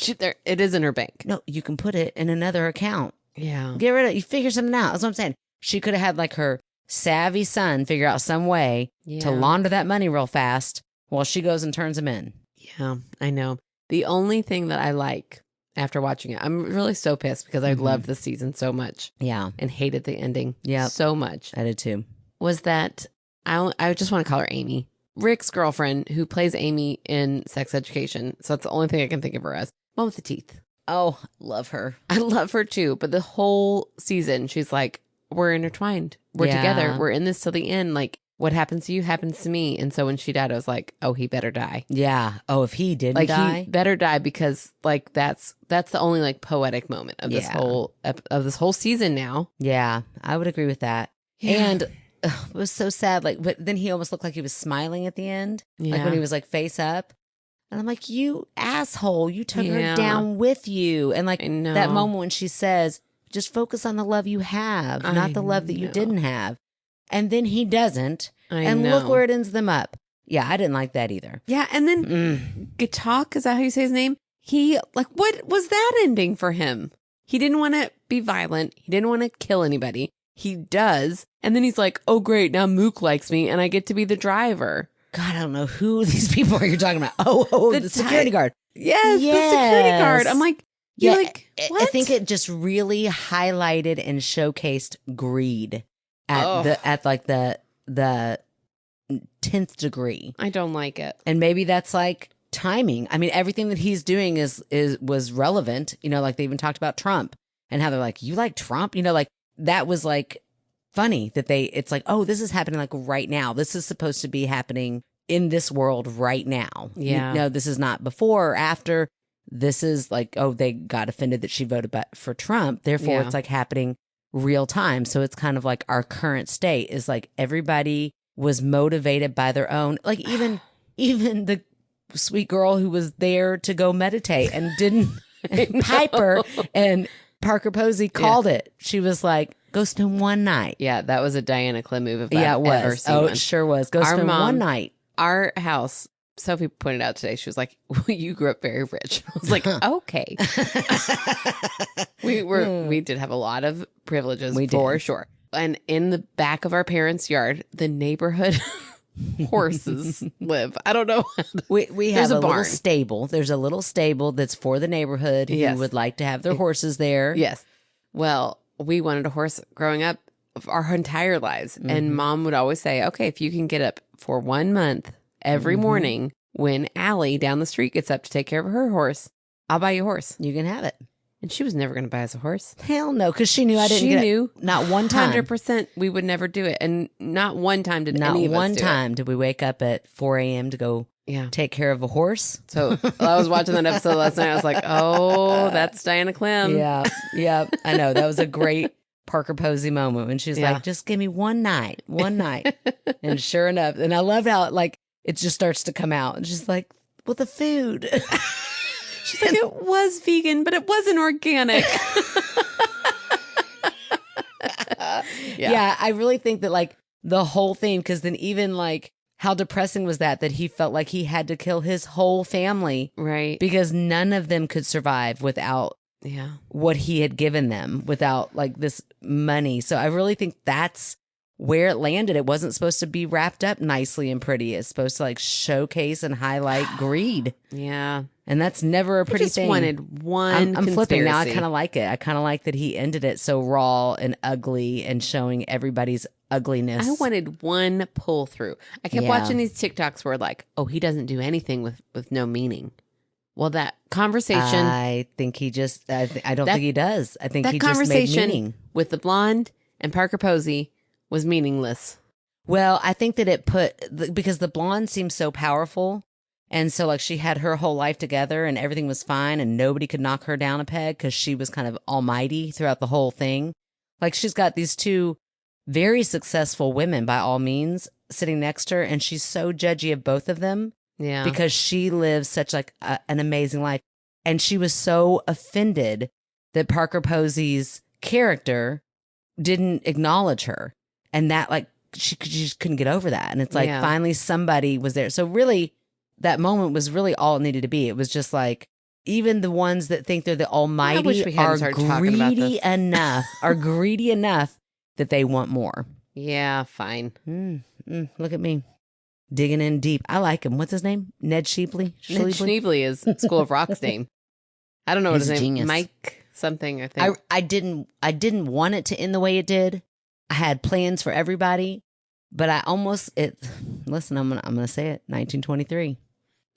it is in her bank. No, you can put it in another account. Yeah. Get rid of it. You figure something out. That's what I'm saying. She could have had like her savvy son figure out some way to launder that money real fast while she goes and turns him in. Yeah, I know. The only thing that I like after watching it, I'm really so pissed because I loved this season so much Yeah, and hated the ending Yep. so much, I did too. was that I just want to call her Amy. Rick's girlfriend who plays Amy in Sex Education. So that's the only thing I can think of her as. One with the teeth. Oh, love her. I love her too. But the whole season, she's like, we're intertwined. We're Yeah. together. We're in this till the end. Like, what happens to you happens to me. And so when she died, I was like, oh, he better die. Yeah. Oh, if he didn't Like, die. he better die because, like, that's the only, like, poetic moment of this Yeah. whole season now. Yeah, I would agree with that. Yeah. And it was so sad. Like, but then he almost looked like he was smiling at the end, like when he was like face up. And I'm like, you asshole, you took her down with you. And like that moment when she says, just focus on the love you have, not the love that you didn't have. And then he doesn't. Look where it ends them up. Yeah, I didn't like that either. Yeah, and then Gatak, is that how you say his name? He, like, what was that ending for him? He didn't want to be violent. He didn't want to kill anybody. He does. And then he's like, oh, great, now Mook likes me and I get to be the driver. God, I don't know who these people are you're talking about. Oh, the security guard. Yes, the security guard. I'm like, what? I think it just really highlighted and showcased greed at the 10th degree. I don't like it. And maybe that's like timing. I mean, everything that he's doing was relevant. You know, like they even talked about Trump and how they're like, you like Trump? You know, like that was like funny that it's like, oh, this is happening like right now. This is supposed to be happening in this world right now. Yeah. No, this is not before or after. This is like, oh, they got offended that she voted for Trump. Therefore, it's like happening real time. So it's kind of like our current state is like everybody was motivated by their own, like even the sweet girl who was there to go meditate and didn't Piper and Parker Posey called it. She was like, go spend one night. Yeah, that was a Diana Clem move if Yeah, I've it was. ever seen Oh, one. it sure was. Go spend one night. Our house, Sophie pointed out today, she was like, well, you grew up very rich. I was like, okay. We did have a lot of privileges for sure. And in the back of our parents' yard, the neighborhood horses live. I don't know. We have a little stable. There's a little stable that's for the neighborhood who would like to have their horses there. Yes. Well, we wanted a horse growing up our entire lives. And Mom would always say, okay, if you can get up for 1 month every morning when Allie down the street gets up to take care of her horse, I'll buy you a horse. You can have it. And she was never going to buy us a horse. Hell no, because she knew I didn't get it. Not one time. 100% we would never do it. And not one time did any of us do it. Not one time did we wake up at 4 a.m. to go take care of a horse. So I was watching that episode last night. I was like, oh, that's Diana Clem. Yeah. I know. That was a great Parker Posey moment when she's like, just give me one night. And sure enough, and I loved how it just starts to come out. And she's like, well, the food. She's like, it was vegan, but it wasn't organic. Yeah, I really think that the whole thing, because then even how depressing was that he felt like he had to kill his whole family. Right. Because none of them could survive without what he had given them, without this money. So I really think that's where it landed. It wasn't supposed to be wrapped up nicely and pretty. It's supposed to showcase and highlight greed. Yeah. And that's never a pretty just thing. Wanted one I'm flipping now. I kind of like it. I kind of like that he ended it so raw and ugly and showing everybody's ugliness. I wanted one pull through. I kept watching these TikToks where oh, he doesn't do anything with no meaning. Well, that conversation. I think he just. I don't think he does. I think he just made meaning with the blonde and Parker Posey was meaningless. Well, I think that it because the blonde seems so powerful. And so she had her whole life together and everything was fine and nobody could knock her down a peg because she was kind of almighty throughout the whole thing. She's got these two very successful women by all means sitting next to her and she's so judgy of both of them. Yeah. Because she lives such an amazing life. And she was so offended that Parker Posey's character didn't acknowledge her. And that she just couldn't get over that. And it's finally somebody was there. So really, that moment was really all it needed to be. It was just even the ones that think they're the almighty are greedy enough, that they want more. Yeah, fine. Look at me digging in deep. I like him. What's his name? Ned Sheepley? Ned Schneebly is School of Rock's name. I don't know what his name is. Mike something, I think. I didn't want it to end the way it did. I had plans for everybody, but I almost listen, I'm gonna say it. 1923.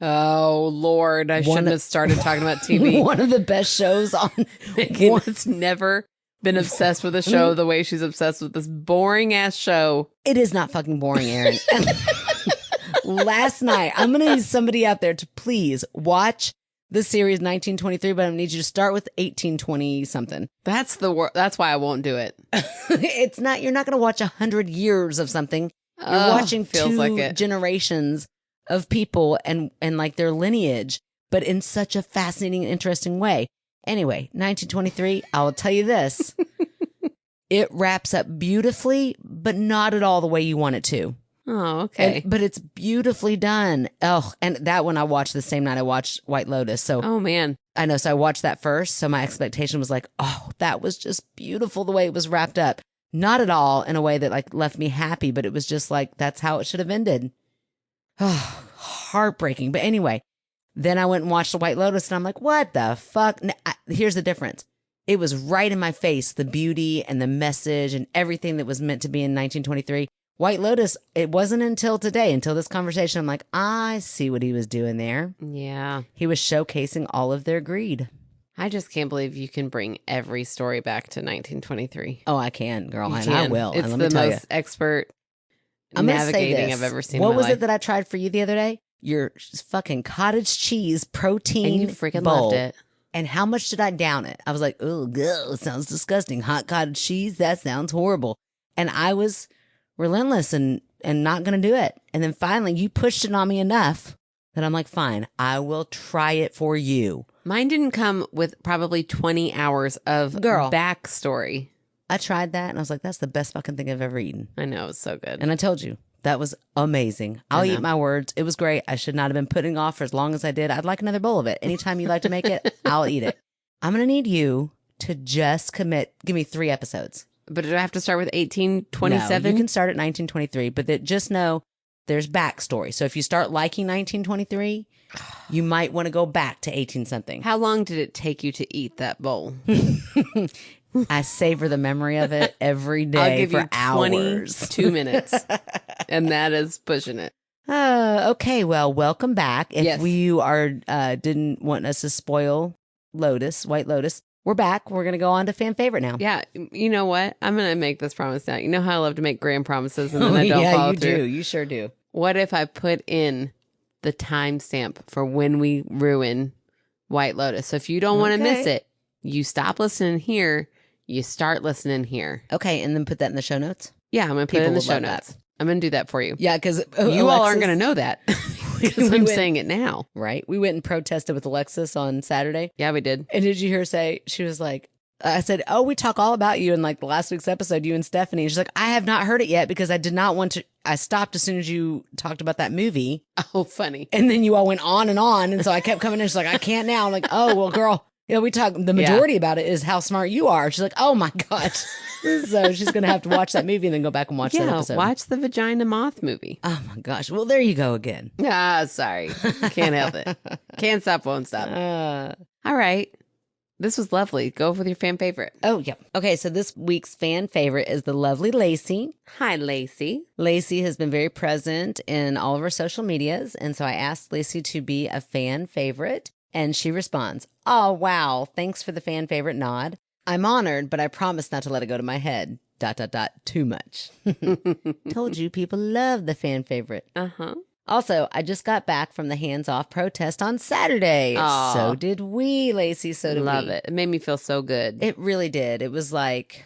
Oh Lord, I shouldn't have started talking about TV. One of the best shows on. Megan's never been obsessed with a show the way she's obsessed with this boring ass show. It is not fucking boring, Aaron. Last night, I'm gonna need somebody out there to please watch the series 1923, but I need you to start with 1820 something. That's that's why I won't do it. It's not, you're not going to watch 100 years of something. You're watching two generations of people and like their lineage, but in such a fascinating and interesting way. Anyway, 1923, I will tell you this. It wraps up beautifully, but not at all the way you want it to. Oh, okay. But it's beautifully done. Oh, and that one I watched the same night I watched White Lotus. So, oh man, I know. So I watched that first. So my expectation was like, oh, that was just beautiful the way it was wrapped up. Not at all in a way that like left me happy, but it was just like, that's how it should have ended. Oh, heartbreaking. But anyway, then I went and watched the White Lotus and I'm like, what the fuck? Here's the difference. It was right in my face, the beauty and the message and everything that was meant to be in 1923. White Lotus, it wasn't until today, until this conversation, I'm like, I see what he was doing there. Yeah. He was showcasing all of their greed. I just can't believe you can bring every story back to 1923. Oh, I can, girl, You and can. I will. It's and let the me tell most expert I'm navigating this. I've ever seen. What in my was life. it that I tried for you the other day? Your fucking cottage cheese protein And you freaking bowl. loved it. And how much did I down it? I was like, oh, it sounds disgusting. Hot cottage cheese, that sounds horrible. And I was relentless and not going to do it. And then finally you pushed it on me enough that I'm like, fine, I will try it for you. Mine didn't come with probably 20 hours of backstory. I tried that and I was like, that's the best fucking thing I've ever eaten. I know, it's so good. And I told you, that was amazing. I'll eat my words. It was great. I should not have been putting off for as long as I did. I'd like another bowl of it. Anytime you like to make it, I'll eat it. I'm going to need you to just commit. Give me 3 episodes. But do I have to start with 1827? No, you can start at 1923, but just know there's backstory. So if you start liking 1923, you might want to go back to 18 something. How long did it take you to eat that bowl? I savor the memory of it every day. I'll give for you hours. 22 minutes. And that is pushing it. Okay, well, welcome back. If Yes. you are didn't want us to spoil White Lotus, we're back. We're going to go on to fan favorite now. Yeah, you know what? I'm going to make this promise now. You know how I love to make grand promises and then I don't yeah, follow you through? do. You sure do. What if I put in the timestamp for when we ruin White Lotus? So if you don't want to miss it, you stop listening here, you start listening here. Okay, and then put that in the show notes? Yeah, I'm going to put it in the People show would love notes. that. I'm going to do that for you. Yeah, because You all aren't going to know that because I'm saying it now. Right? We went and protested with Alexis on Saturday. Yeah, we did. And did you hear her say, she was like, I said, oh, we talk all about you in like last week's episode, you and Stephanie. She's like, I have not heard it yet because I did not want to. I stopped as soon as you talked about that movie. Oh, funny. And then you all went on. And so I kept coming in. She's like, I can't now. I'm like, oh, well, girl, we talk. The majority about it is how smart you are. She's like, oh my gosh. So she's going to have to watch that movie and then go back and watch that episode. Watch the Vagina Moth movie. Oh my gosh. Well, there you go again. Ah, sorry. Can't help it. Can't stop, won't stop. All right. This was lovely. Go with your fan favorite. Oh, yeah. Okay, so this week's fan favorite is the lovely Lacey. Hi, Lacey. Lacey has been very present in all of our social medias, and so I asked Lacey to be a fan favorite, and she responds, oh, wow, thanks for the fan favorite nod. I'm honored, but I promise not to let it go to my head. ... Too much. Told you people love the fan favorite. Uh-huh. Also, I just got back from the hands-off protest on Saturday. Aw. So did we, Lacey. So did we. Love it. It made me feel so good. It really did. It was like,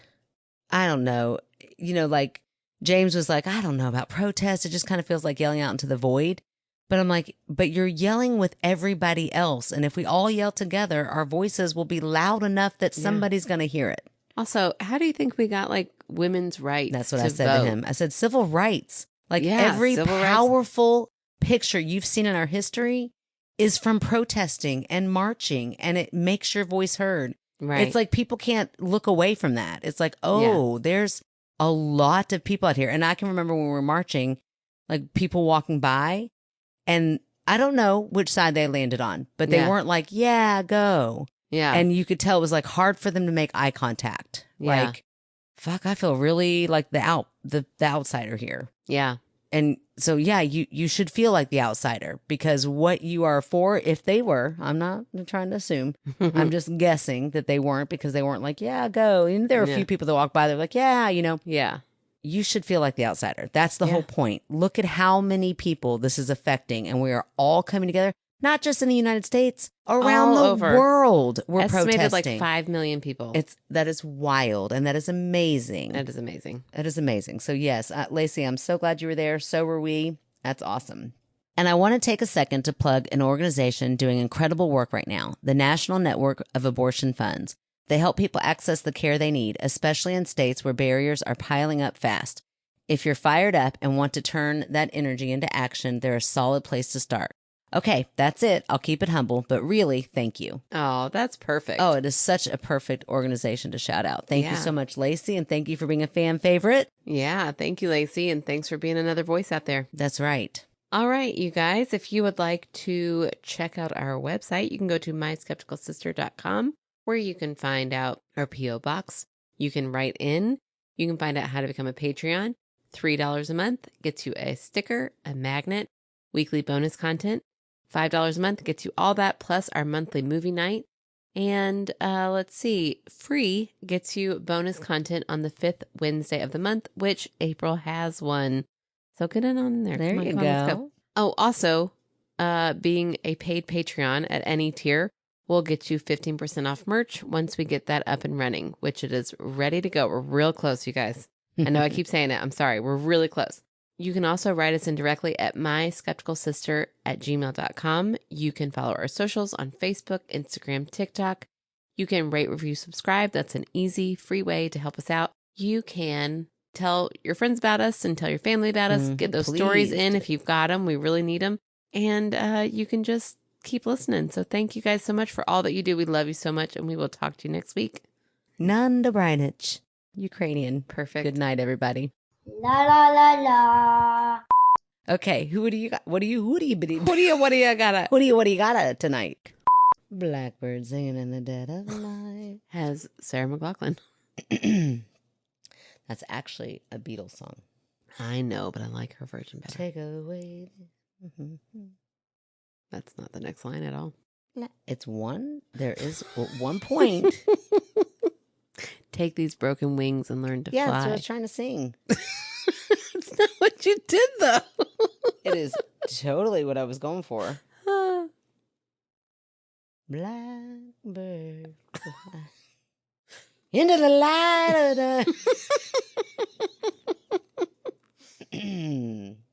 I don't know. Like James was like, I don't know about protest. It just kind of feels like yelling out into the void. But I'm like, but you're yelling with everybody else. And if we all yell together, our voices will be loud enough that somebody's going to hear it. Also, how do you think we got like women's rights? That's what I said to him. I said, civil rights. Like every civil rights. powerful picture you've seen in our history is from protesting and marching, and it makes your voice heard. Right. It's like people can't look away from that. It's like, there's a lot of people out here. And I can remember when we were marching, like people walking by, and I don't know which side they landed on, but they weren't like, yeah, go. Yeah. And you could tell it was like hard for them to make eye contact. Yeah. Like, fuck, I feel really like the outsider here. Yeah. And so, yeah, you should feel like the outsider, because what you are for, if they were, I'm not trying to assume, I'm just guessing that they weren't, because they weren't like, yeah, go. And there were a few people that walked by, they're like, yeah, Yeah. you should feel like the outsider. That's the whole point. Look at how many people this is affecting, and we are all coming together. not just in the United States, around All the over. world. We're Estimated protesting. like 5 million people. That is wild, and that is amazing. That is amazing. That is amazing. So yes, Lacey, I'm so glad you were there. So were we. That's awesome. And I want to take a second to plug an organization doing incredible work right now, the National Network of Abortion Funds. They help people access the care they need, especially in states where barriers are piling up fast. If you're fired up and want to turn that energy into action, they're a solid place to start. Okay, that's it. I'll keep it humble, but really, thank you. Oh, that's perfect. Oh, it is such a perfect organization to shout out. Thank you Yeah. so much, Lacey, and thank you for being a fan favorite. Yeah, thank you, Lacey, and thanks for being another voice out there. That's right. All right, you guys, if you would like to check out our website, you can go to myskepticalsister.com, where you can find out our P.O. box. You can write in. You can find out how to become a Patreon. $3 a month gets you a sticker, a magnet, weekly bonus content. $5 a month gets you all that, plus our monthly movie night. And let's see, free gets you bonus content on the 5th Wednesday of the month, which April has one. So get it on there. There Come on, you come on, let's go. Oh, also, being a paid Patreon at any tier will get you 15% off merch once we get that up and running, which it is ready to go. We're real close, you guys. I know I keep saying it. I'm sorry. We're really close. You can also write us in directly at myskepticalsister@gmail.com. You can follow our socials on Facebook, Instagram, TikTok. You can rate, review, subscribe. That's an easy, free way to help us out. You can tell your friends about us and tell your family about us. Get those stories in if you've got them. We really need them. And you can just keep listening. So thank you guys so much for all that you do. We love you so much, and we will talk to you next week. Nanda Brynich, Ukrainian. Perfect. Good night, everybody. La la la la. Okay, who do you got? What do you What do you got? what do you got tonight? Blackbird singing in the dead of night. Has Sarah McLachlan. That's actually a Beatles song. I know, but I like her version better. Take away. That's not the next line at all. It's one. There is 1 point. Take these broken wings and learn to Yeah, fly. that's what I was trying to sing. That's not what you did, though. It is totally what I was going for. Blackbird. Into the light of the...